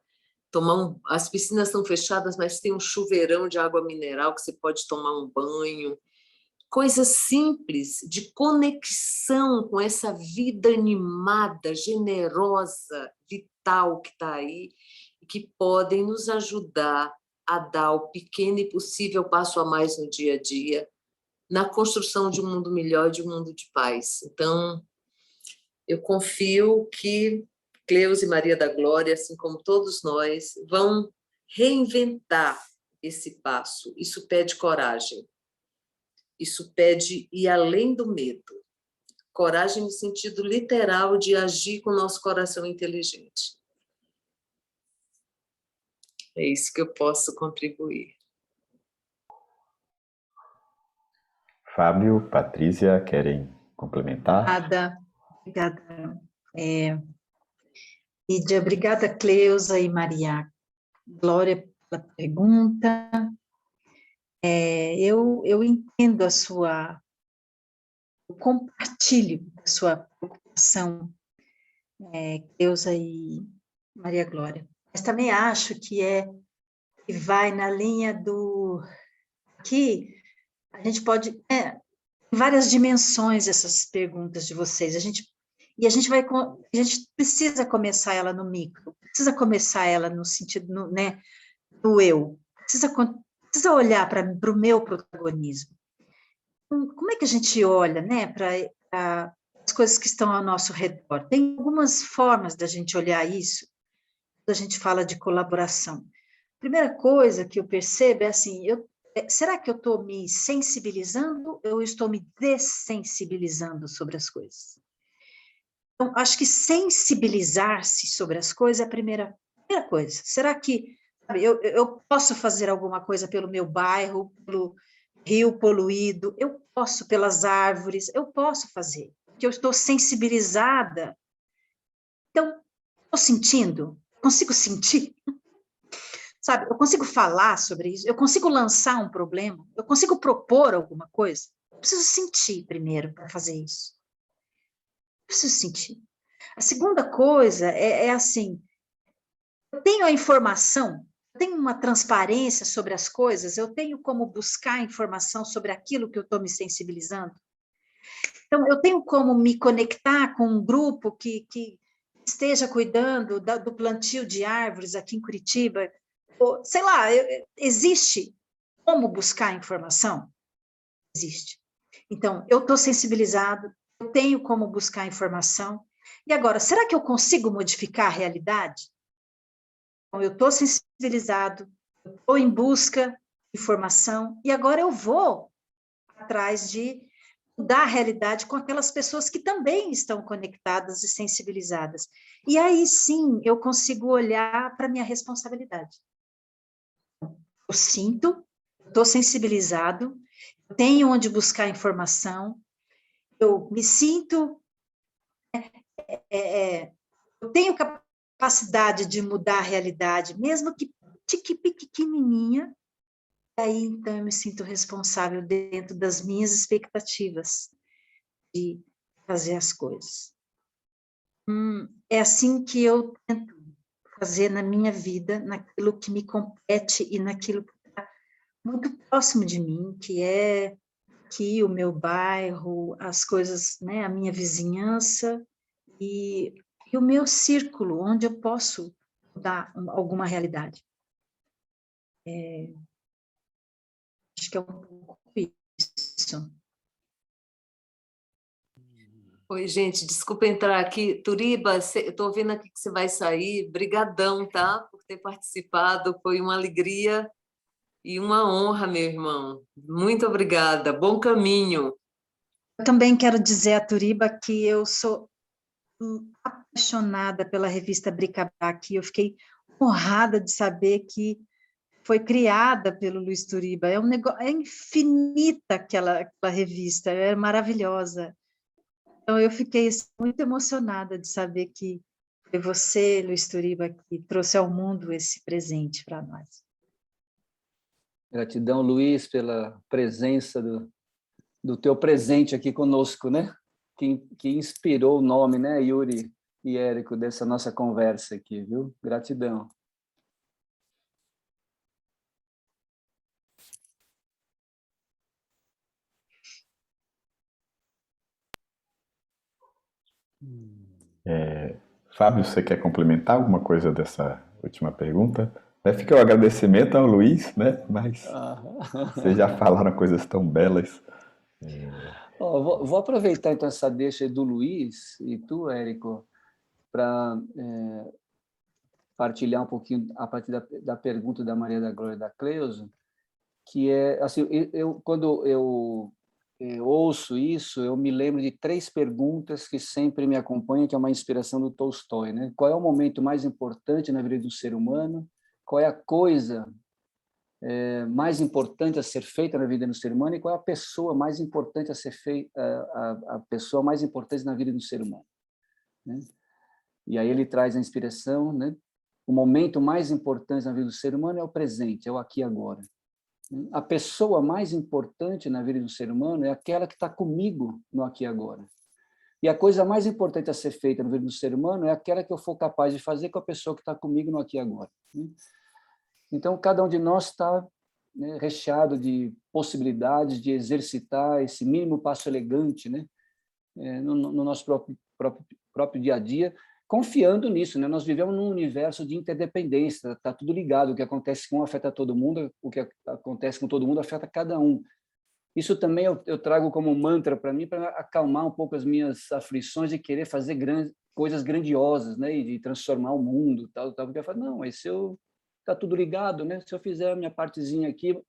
as piscinas estão fechadas, mas tem um chuveirão de água mineral que você pode tomar um banho. Coisas simples de conexão com essa vida animada, generosa, vital que está aí, e que podem nos ajudar a dar o pequeno e possível passo a mais no dia a dia, na construção de um mundo melhor e de um mundo de paz. Então, eu confio que Cleusa e Maria da Glória, assim como todos nós, vão reinventar esse passo. Isso pede coragem. Isso pede ir além do medo. Coragem no sentido literal de agir com o nosso coração inteligente. É isso que eu posso contribuir. Fábio, Patrícia, querem complementar? Obrigada. Lídia, obrigada, Cleusa e Maria Glória, pela pergunta. Eu entendo eu compartilho a sua preocupação, Cleusa e Maria Glória, mas também acho que vai na linha que a gente pode, várias dimensões essas perguntas de vocês, a gente precisa começar ela no micro, precisa começar ela no sentido, né, do eu, precisa olhar para o meu protagonismo. Como é que a gente olha, né, para as coisas que estão ao nosso redor? Tem algumas formas da gente olhar isso, quando a gente fala de colaboração. A primeira coisa que eu percebo é assim, será que eu estou me sensibilizando ou eu estou me dessensibilizando sobre as coisas? Então, acho que sensibilizar-se sobre as coisas é a primeira coisa. Será que eu posso fazer alguma coisa pelo meu bairro, pelo rio poluído, eu posso pelas árvores, eu posso fazer, porque eu estou sensibilizada. Então, estou sentindo, consigo sentir, sabe? Eu consigo falar sobre isso, eu consigo lançar um problema, eu consigo propor alguma coisa. Eu preciso sentir primeiro para fazer isso. Eu preciso sentir. A segunda coisa é assim, eu tenho a informação, eu tenho uma transparência sobre as coisas, eu tenho como buscar informação sobre aquilo que eu estou me sensibilizando. Então, eu tenho como me conectar com um grupo que esteja cuidando do plantio de árvores aqui em Curitiba. Ou, sei lá, existe como buscar informação? Existe. Então, eu estou sensibilizado, eu tenho como buscar informação. E agora, será que eu consigo modificar a realidade? Então, eu estou sensibilizado, eu estou em busca de informação, e agora eu vou atrás de mudar a realidade com aquelas pessoas que também estão conectadas e sensibilizadas. E aí, sim, eu consigo olhar para a minha responsabilidade. Eu sinto, estou sensibilizado, eu tenho onde buscar informação, eu me sinto... eu tenho capacidade de mudar a realidade, mesmo que pequenininha, aí então eu me sinto responsável dentro das minhas expectativas de fazer as coisas. É assim que eu tento fazer na minha vida, naquilo que me compete e naquilo que está muito próximo de mim, que é aqui o meu bairro, as coisas, né, a minha vizinhança e o meu círculo, onde eu posso mudar alguma realidade. Acho que é um pouco isso. Oi, gente, desculpa entrar aqui. Turiba, eu estou vendo aqui que você vai sair. Brigadão, tá? Por ter participado. Foi uma alegria e uma honra, meu irmão. Muito obrigada. Bom caminho. Eu também quero dizer a Turiba que eu sou apaixonada pela revista Bricabrac. Eu fiquei honrada de saber que foi criada pelo Luiz Turiba. É um negócio, é infinita aquela revista, é maravilhosa. Então, eu fiquei muito emocionada de saber que foi você, Luiz Turiba, que trouxe ao mundo esse presente para nós. Gratidão, Luiz, pela presença do teu presente aqui conosco, né? Que inspirou o nome, né, Yuri e Érico, dessa nossa conversa aqui, viu? Gratidão. Fábio, você quer complementar alguma coisa dessa última pergunta? Fica o agradecimento ao Luiz, né? Mas vocês já falaram coisas tão belas. Vou aproveitar então essa deixa do Luiz e tu, Érico, para partilhar um pouquinho a partir da pergunta da Maria da Glória e da Cleusa, que é assim, quando eu ouço isso, eu me lembro de 3 perguntas que sempre me acompanham, que é uma inspiração do Tolstói, né? Qual é o momento mais importante na vida do ser humano? Qual é a coisa mais importante a ser feita na vida do ser humano e qual é a pessoa mais importante a ser feita, a pessoa mais importante na vida do ser humano, né? E aí ele traz a inspiração, né? O momento mais importante na vida do ser humano é o presente, é o aqui e agora. A pessoa mais importante na vida do ser humano é aquela que está comigo no aqui e agora. E a coisa mais importante a ser feita na vida do ser humano é aquela que eu for capaz de fazer com a pessoa que está comigo no aqui e agora, né? Então, cada um de nós está, né, recheado de possibilidades de exercitar esse mínimo passo elegante, né, no nosso próprio dia a dia, confiando nisso, né? Nós vivemos num universo de interdependência, está tudo ligado, o que acontece com um afeta todo mundo, o que acontece com todo mundo afeta cada um. Isso também eu trago como mantra para mim, para acalmar um pouco as minhas aflições de querer fazer coisas grandiosas, né, e de transformar o mundo, tal, porque eu falo, não, mas se eu está tudo ligado, né? Se eu fizer a minha partezinha aqui,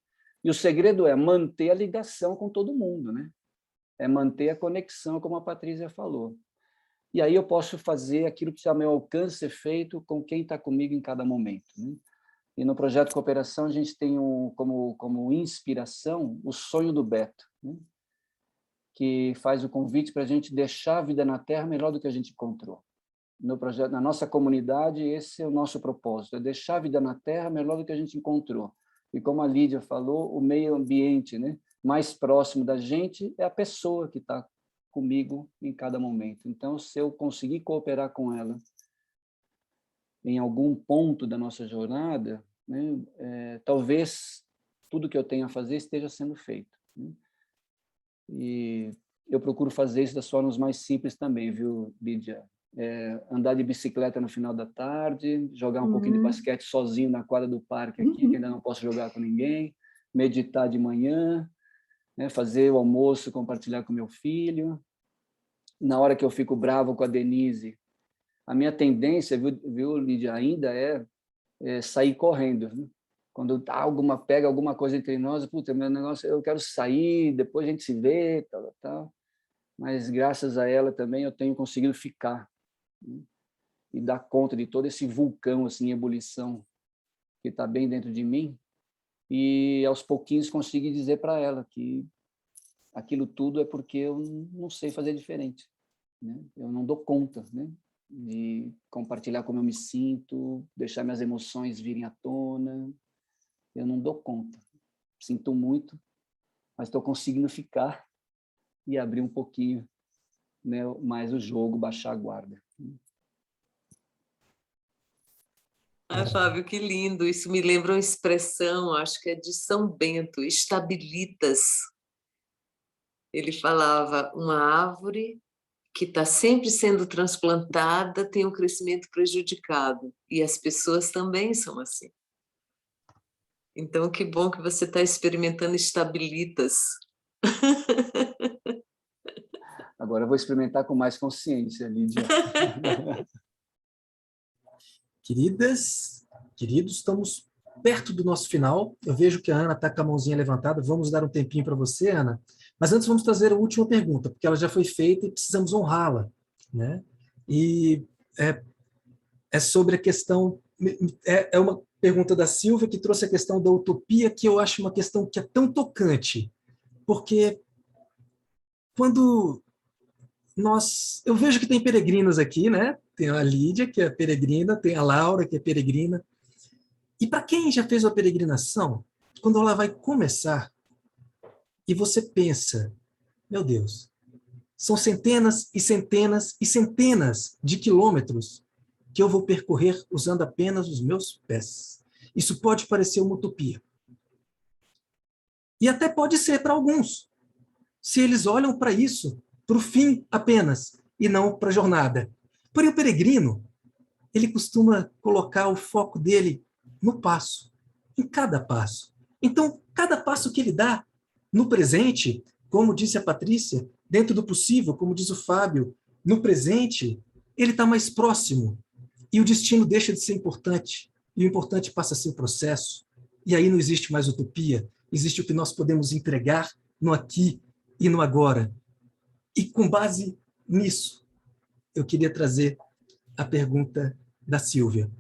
e o segredo é manter a ligação com todo mundo, né? É manter a conexão, como a Patrícia falou. E aí eu posso fazer aquilo que está ao meu alcance ser feito com quem está comigo em cada momento, né? E no projeto Cooperação a gente tem como inspiração o sonho do Beto, né? Que faz o convite para a gente deixar a vida na Terra melhor do que a gente encontrou. No projeto, na nossa comunidade, esse é o nosso propósito, é deixar a vida na Terra melhor do que a gente encontrou. E como a Lídia falou, o meio ambiente, né, mais próximo da gente é a pessoa que está comigo em cada momento. Então, se eu conseguir cooperar com ela em algum ponto da nossa jornada, né, talvez tudo que eu tenho a fazer esteja sendo feito, né? E eu procuro fazer isso das formas mais simples também, viu, Lídia? Andar de bicicleta no final da tarde, jogar um pouquinho de basquete sozinho na quadra do parque aqui, que ainda não posso jogar com ninguém, meditar de manhã, né, fazer o almoço, compartilhar com meu filho. Na hora que eu fico bravo com a Denise, a minha tendência, viu, Lídia, ainda é sair correndo, viu? Quando pega alguma coisa entre nós, puta, meu negócio, eu quero sair, depois a gente se vê, tal. Mas graças a ela também eu tenho conseguido ficar, né, e dar conta de todo esse vulcão assim, em ebulição que está bem dentro de mim, e aos pouquinhos consegui dizer para ela que aquilo tudo é porque eu não sei fazer diferente, né? Eu não dou conta, né, de compartilhar como eu me sinto, deixar minhas emoções virem à tona, eu não dou conta, sinto muito, mas estou conseguindo ficar e abrir um pouquinho, né, mais o jogo, baixar a guarda. Fábio, que lindo. Isso me lembra uma expressão, acho que é de São Bento, estabilitas. Ele falava, uma árvore que está sempre sendo transplantada tem um crescimento prejudicado, e as pessoas também são assim. Então, que bom que você está experimentando estabilitas. Agora eu vou experimentar com mais consciência, Lídia. Queridas, queridos, estamos perto do nosso final. Eu vejo que a Ana está com a mãozinha levantada. Vamos dar um tempinho para você, Ana. Mas antes vamos trazer a última pergunta, porque ela já foi feita e precisamos honrá-la, né? E é sobre a questão... É uma pergunta da Silvia que trouxe a questão da utopia, que eu acho uma questão que é tão tocante, porque quando eu vejo que tem peregrinos aqui, né? Tem a Lídia, que é peregrina, tem a Laura, que é peregrina. E para quem já fez uma peregrinação, quando ela vai começar, e você pensa, meu Deus, são centenas e centenas e centenas de quilômetros que eu vou percorrer usando apenas os meus pés. Isso pode parecer uma utopia. E até pode ser para alguns, se eles olham para isso, para o fim apenas, e não para a jornada. Porém, o peregrino, ele costuma colocar o foco dele no passo, em cada passo. Então, cada passo que ele dá no presente, como disse a Patrícia, dentro do possível, como diz o Fábio, no presente, ele está mais próximo. E o destino deixa de ser importante. E o importante passa a ser o processo. E aí não existe mais utopia. Existe o que nós podemos entregar no aqui e no agora. E com base nisso, eu queria trazer a pergunta da Silvia.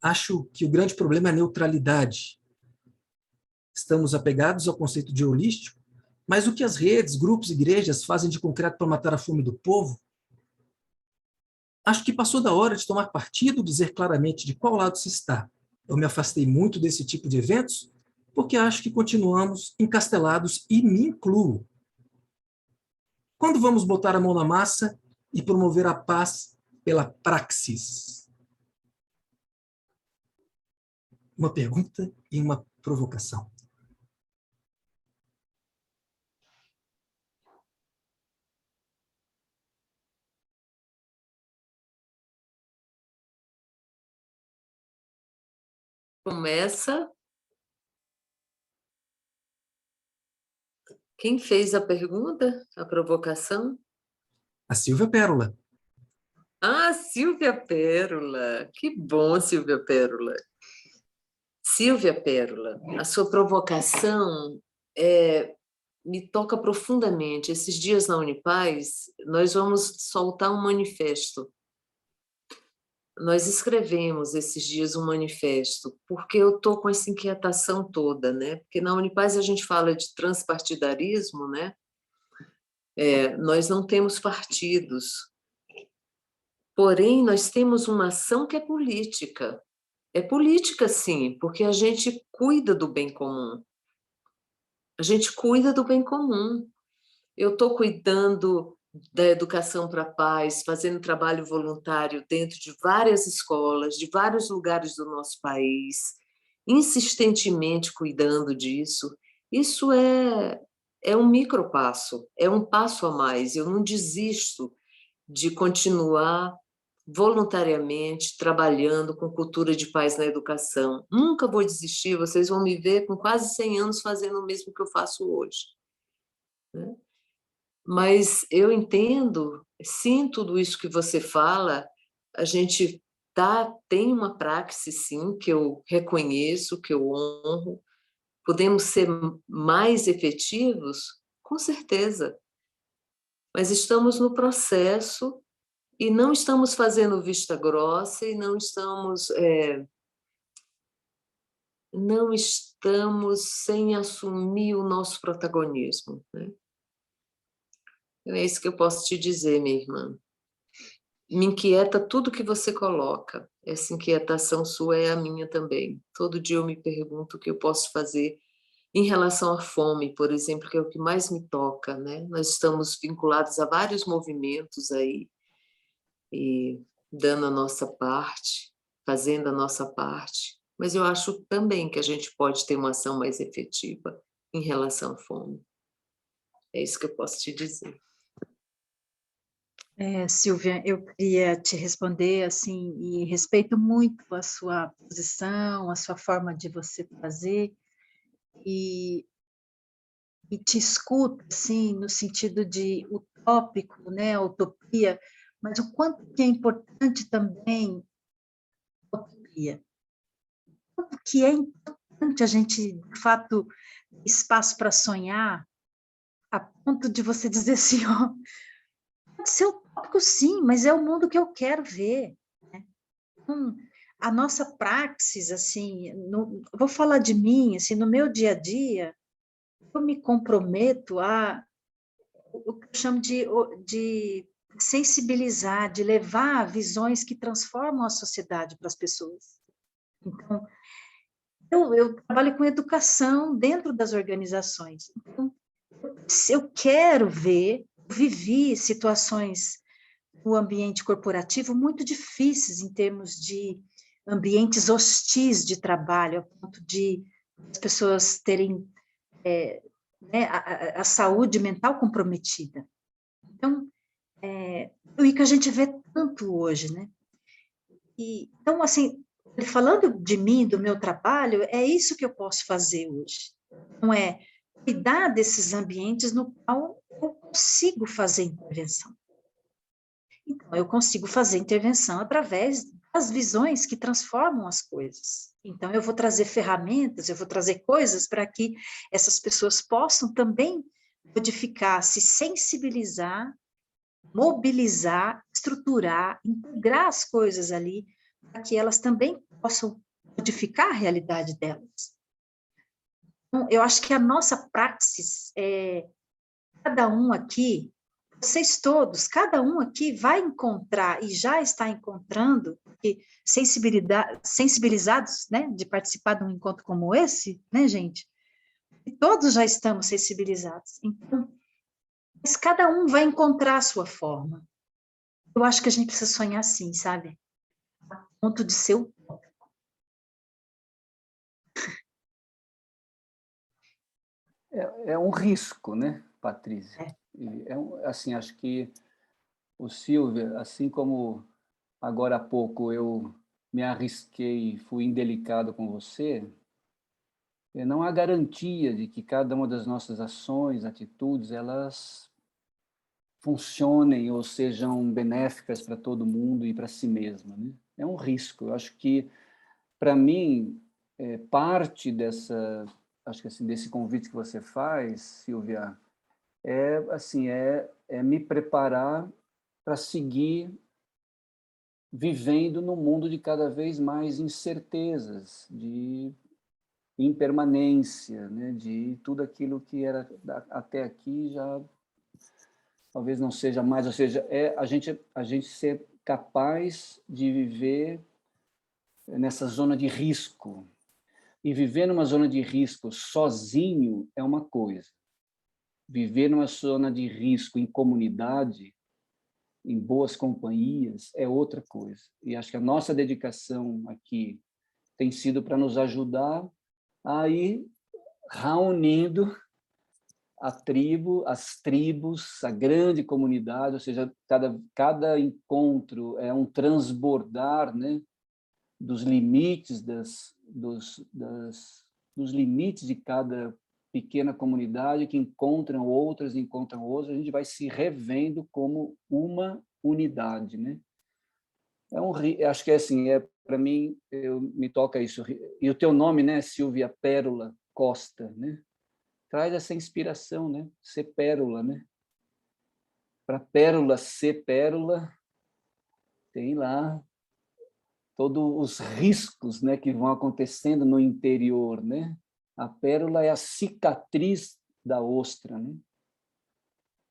Acho que o grande problema é a neutralidade. estamos apegados ao conceito de holístico, mas o que as redes, grupos e igrejas fazem de concreto para matar a fome do povo? Acho que passou da hora de tomar partido, dizer claramente de qual lado se está. Eu me afastei muito desse tipo de eventos, porque acho que continuamos encastelados e me incluo. Quando vamos botar a mão na massa e promover a paz pela praxis? Uma pergunta e uma provocação. Começa. Quem fez a pergunta, a provocação? A Silvia Pérola. Ah, Silvia Pérola. Que bom, Silvia Pérola. Silvia Pérola, a sua provocação me toca profundamente. Esses dias na Unipaz, nós vamos soltar um manifesto. Nós escrevemos esses dias um manifesto, porque eu estou com essa inquietação toda, né? Porque na Unipaz a gente fala de transpartidarismo, né? Nós não temos partidos, porém nós temos uma ação que é política. É política, sim, porque a gente cuida do bem comum. A gente cuida do bem comum. Eu estou cuidando da educação para a paz, fazendo trabalho voluntário dentro de várias escolas, de vários lugares do nosso país, insistentemente cuidando disso. Isso é um micropasso, é um passo a mais. Eu não desisto de continuar voluntariamente trabalhando com cultura de paz na educação. Nunca vou desistir, vocês vão me ver com quase 100 anos fazendo o mesmo que eu faço hoje, né? Mas eu entendo, sim, tudo isso que você fala, a gente tem uma praxis, sim, que eu reconheço, que eu honro. Podemos ser mais efetivos? Com certeza. Mas estamos no processo e não estamos fazendo vista grossa e não estamos sem assumir o nosso protagonismo, né? É isso que eu posso te dizer, minha irmã. Me inquieta tudo que você coloca. Essa inquietação sua é a minha também. Todo dia eu me pergunto o que eu posso fazer em relação à fome, por exemplo, que é o que mais me toca, né? Nós estamos vinculados a vários movimentos aí, e dando a nossa parte, fazendo a nossa parte, mas eu acho também que a gente pode ter uma ação mais efetiva em relação à fome. É isso que eu posso te dizer. Silvia, eu queria te responder assim, e respeito muito a sua posição, a sua forma de você fazer, e te escuto, assim, no sentido de utópico, né, utopia, mas o quanto que é importante também a utopia. O quanto que é importante a gente, de fato, ter espaço para sonhar, a ponto de você dizer assim, ó, pode ser utópico, sim, mas é o mundo que eu quero ver, né? Então, a nossa praxis, assim, vou falar de mim, assim, no meu dia a dia, eu me comprometo a o que eu chamo de sensibilizar, de levar visões que transformam a sociedade para as pessoas. Então, eu trabalho com educação dentro das organizações. Então, eu quero ver, vivi situações no ambiente corporativo muito difíceis em termos de ambientes hostis de trabalho, a ponto de as pessoas terem a saúde mental comprometida. Então, o que a gente vê tanto hoje, né? Então, assim, falando de mim, do meu trabalho, é isso que eu posso fazer hoje. Não é cuidar desses ambientes no qual eu consigo fazer intervenção. Então, eu consigo fazer intervenção através das visões que transformam as coisas. Então, eu vou trazer ferramentas, eu vou trazer coisas para que essas pessoas possam também modificar, se sensibilizar, mobilizar, estruturar, integrar as coisas ali, para que elas também possam modificar a realidade delas. Então, eu acho que a nossa praxis, cada um aqui, vocês todos, cada um aqui vai encontrar e já está encontrando, porque sensibilizados, né, de participar de um encontro como esse, né, gente? E todos já estamos sensibilizados. Então, mas cada um vai encontrar a sua forma. Eu acho que a gente precisa sonhar assim, sabe? A ponto de ser utópico. É um risco, né, Patrícia? Assim, acho que o Silvia, assim como agora há pouco eu me arrisquei, fui indelicado com você, não há garantia de que cada uma das nossas ações, atitudes, elas funcionem ou sejam benéficas para todo mundo e para si mesma, né? É um risco. Eu acho que, para mim, parte acho que assim, desse convite que você faz, Silvia, é me preparar para seguir vivendo num mundo de cada vez mais incertezas, de impermanência, né? De tudo aquilo que era até aqui já talvez não seja mais, ou seja, a gente ser capaz de viver nessa zona de risco. E viver numa zona de risco sozinho é uma coisa. Viver numa zona de risco em comunidade, em boas companhias, é outra coisa. E acho que a nossa dedicação aqui tem sido para nos ajudar a ir reunindo as tribos, a grande comunidade, ou seja, cada encontro é um transbordar, né, dos limites dos limites de cada pequena comunidade que encontram outras, a gente vai se revendo como uma unidade, né? Acho que assim, para mim, me toca isso. E o teu nome, né, Silvia Pérola Costa, né? Traz essa inspiração, né? Ser pérola, né? Para pérola ser pérola, tem lá todos os riscos, né, que vão acontecendo no interior, né? A pérola é a cicatriz da ostra, né?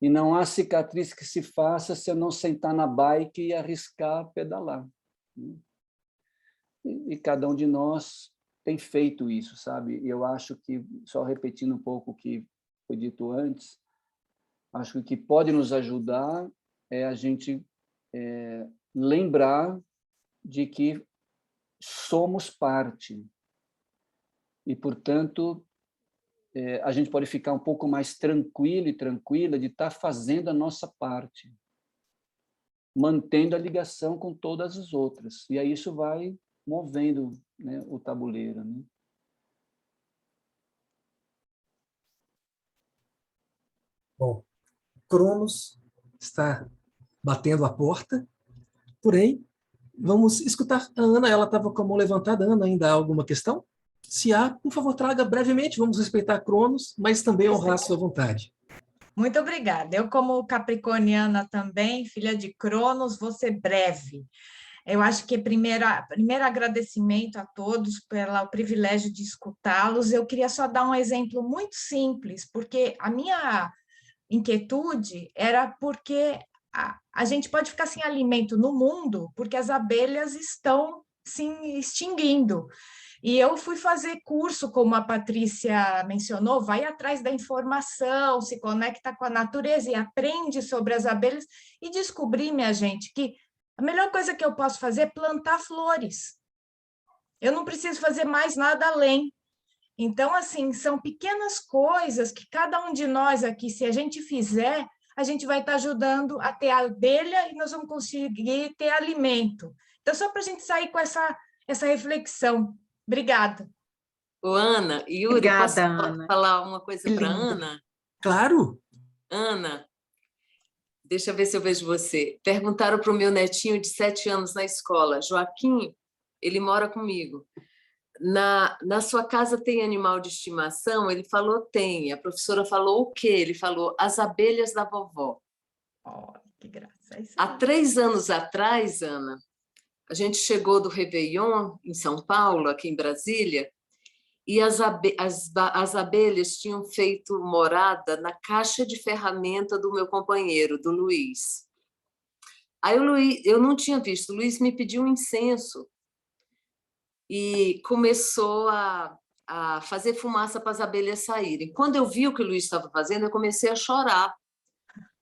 E não há cicatriz que se faça se eu não sentar na bike e arriscar pedalar, né? E cada um de nós tem feito isso, sabe? E eu acho que, só repetindo um pouco o que foi dito antes, acho que o que pode nos ajudar é a gente lembrar de que somos parte e, portanto, a gente pode ficar um pouco mais tranquilo e tranquila de estar fazendo a nossa parte, mantendo a ligação com todas as outras. E aí isso vai movendo, né, o tabuleiro, né? Bom, Cronos está batendo a porta, porém, vamos escutar a Ana, ela estava com a mão levantada. Ana, ainda há alguma questão? Se há, por favor, traga brevemente, vamos respeitar Cronos, mas também honrar a sua vontade. Muito obrigada. Eu, como capricorniana também, filha de Cronos, vou ser breve. Eu acho que primeiro agradecimento a todos pelo privilégio de escutá-los. Eu queria só dar um exemplo muito simples, porque a minha inquietude era porque a gente pode ficar sem alimento no mundo porque as abelhas estão se extinguindo. E eu fui fazer curso, como a Patrícia mencionou, vai atrás da informação, se conecta com a natureza e aprende sobre as abelhas, e descobri, minha gente, que a melhor coisa que eu posso fazer é plantar flores. Eu não preciso fazer mais nada além. Então, assim, são pequenas coisas que cada um de nós aqui, se a gente fizer, a gente vai estar ajudando a ter abelha e nós vamos conseguir ter alimento. Então, só para a gente sair com essa reflexão. Obrigada. Ô, Ana, Yuri, Obrigada, posso Ana. falar uma coisa para Ana? Claro! Ana, deixa eu ver se eu vejo você. Perguntaram para o meu netinho de 7 anos na escola. Joaquim, ele mora comigo. Na sua casa tem animal de estimação? Ele falou, tem. A professora falou o quê? Ele falou, as abelhas da vovó. Oh, que graça. Há 3 anos atrás, Ana, a gente chegou do Réveillon, em São Paulo, aqui em Brasília, e as abelhas tinham feito morada na caixa de ferramenta do meu companheiro, do Luiz. Aí o Luiz, eu não tinha visto, o Luiz me pediu um incenso e começou a fazer fumaça para as abelhas saírem. Quando eu vi o que o Luiz estava fazendo, eu comecei a chorar.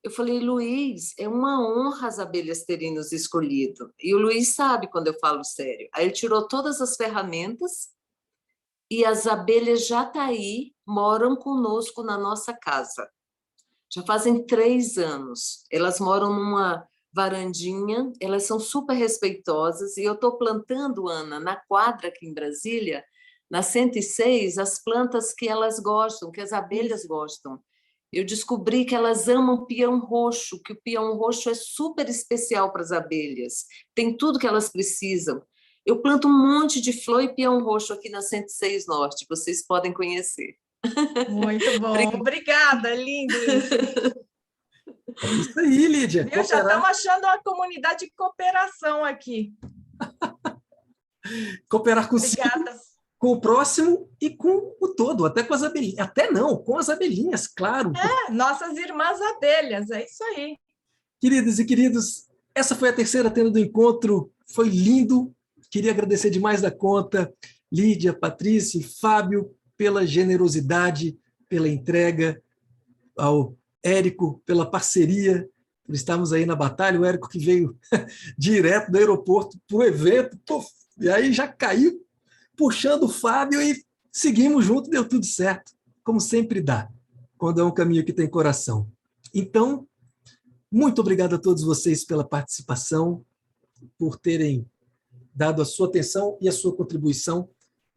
Eu falei, Luiz, é uma honra as abelhas terem nos escolhido. E o Luiz sabe quando eu falo sério. Aí ele tirou todas as ferramentas e as abelhas já estão aí, moram conosco na nossa casa. Já fazem 3 anos. Elas moram numa varandinha, elas são super respeitosas, e eu estou plantando, Ana, na quadra aqui em Brasília, na 106, as plantas que elas gostam, que as abelhas gostam. Eu descobri que elas amam peão roxo, que o peão roxo é super especial para as abelhas, tem tudo que elas precisam. Eu planto um monte de flor e peão roxo aqui na 106 Norte, vocês podem conhecer. Muito bom, obrigada, lindo isso. É isso aí, Lídia. Já estamos achando uma comunidade de cooperação aqui. Cooperar com Obrigada. Com o próximo e com o todo, até com as abelhinhas. Até não, com as abelhinhas, claro. Nossas irmãs abelhas, é isso aí. Queridas e queridos, essa foi a terceira tenda do encontro, foi lindo. Queria agradecer demais da conta, Lídia, Patrícia e Fábio, pela generosidade, pela entrega, ao Érico, pela parceria, por estarmos aí na batalha, o Érico que veio direto do aeroporto para o evento, e aí já caiu, puxando o Fábio e seguimos junto, deu tudo certo, como sempre dá, quando é um caminho que tem coração. Então, muito obrigado a todos vocês pela participação, por terem dado a sua atenção e a sua contribuição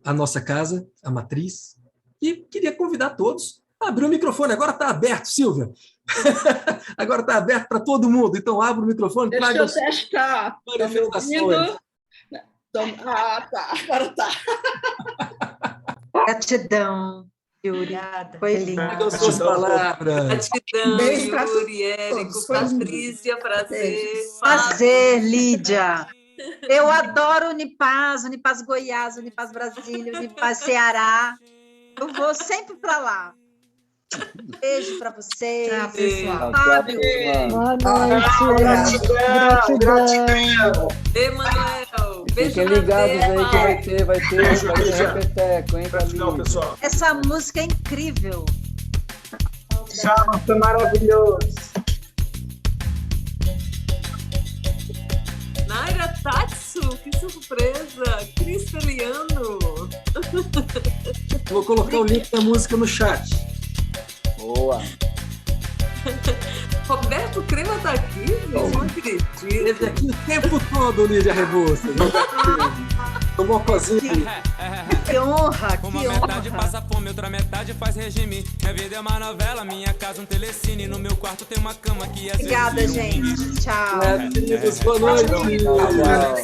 à nossa casa, à Matriz, e queria convidar todos a abrir o microfone. Agora está aberto, Silvia. Agora está aberto para todo mundo, então abre o microfone. Deixa eu testar. Manifestações. Tá, agora tá. Gratidão, Yuri. Foi lindo. Suas palavras. Gratidão, Yuri, Érico, Patrícia, prazer. Prazer, Lídia. Eu adoro Unipaz, Unipaz Goiás, Unipaz Brasília, Unipaz Ceará. Eu vou sempre para lá. Beijo para vocês. Tchau, pessoal. Fábio. Boa noite. Gratidão. Emanuel, beijo. Fiquem ligados aí que vai ter repeteco, hein, Gratidão, pessoal. Essa música é incrível. Tchau, foi maravilhoso. Naira Tatsu, que surpresa! Cristaliano! Vou colocar o link da música no chat. Boa. Roberto Crema está aqui, gente, não acredito. Esteve aqui o tempo todo, Lídia Rebouça. Tomou cozinha. Que honra, Uma que metade honra. passa fome, outra metade faz regime. Minha vida é uma novela, minha casa um telecine. No meu quarto tem uma cama que às vezes Obrigada, vira um gente. Tchau. Queridos, boa noite. Tchau.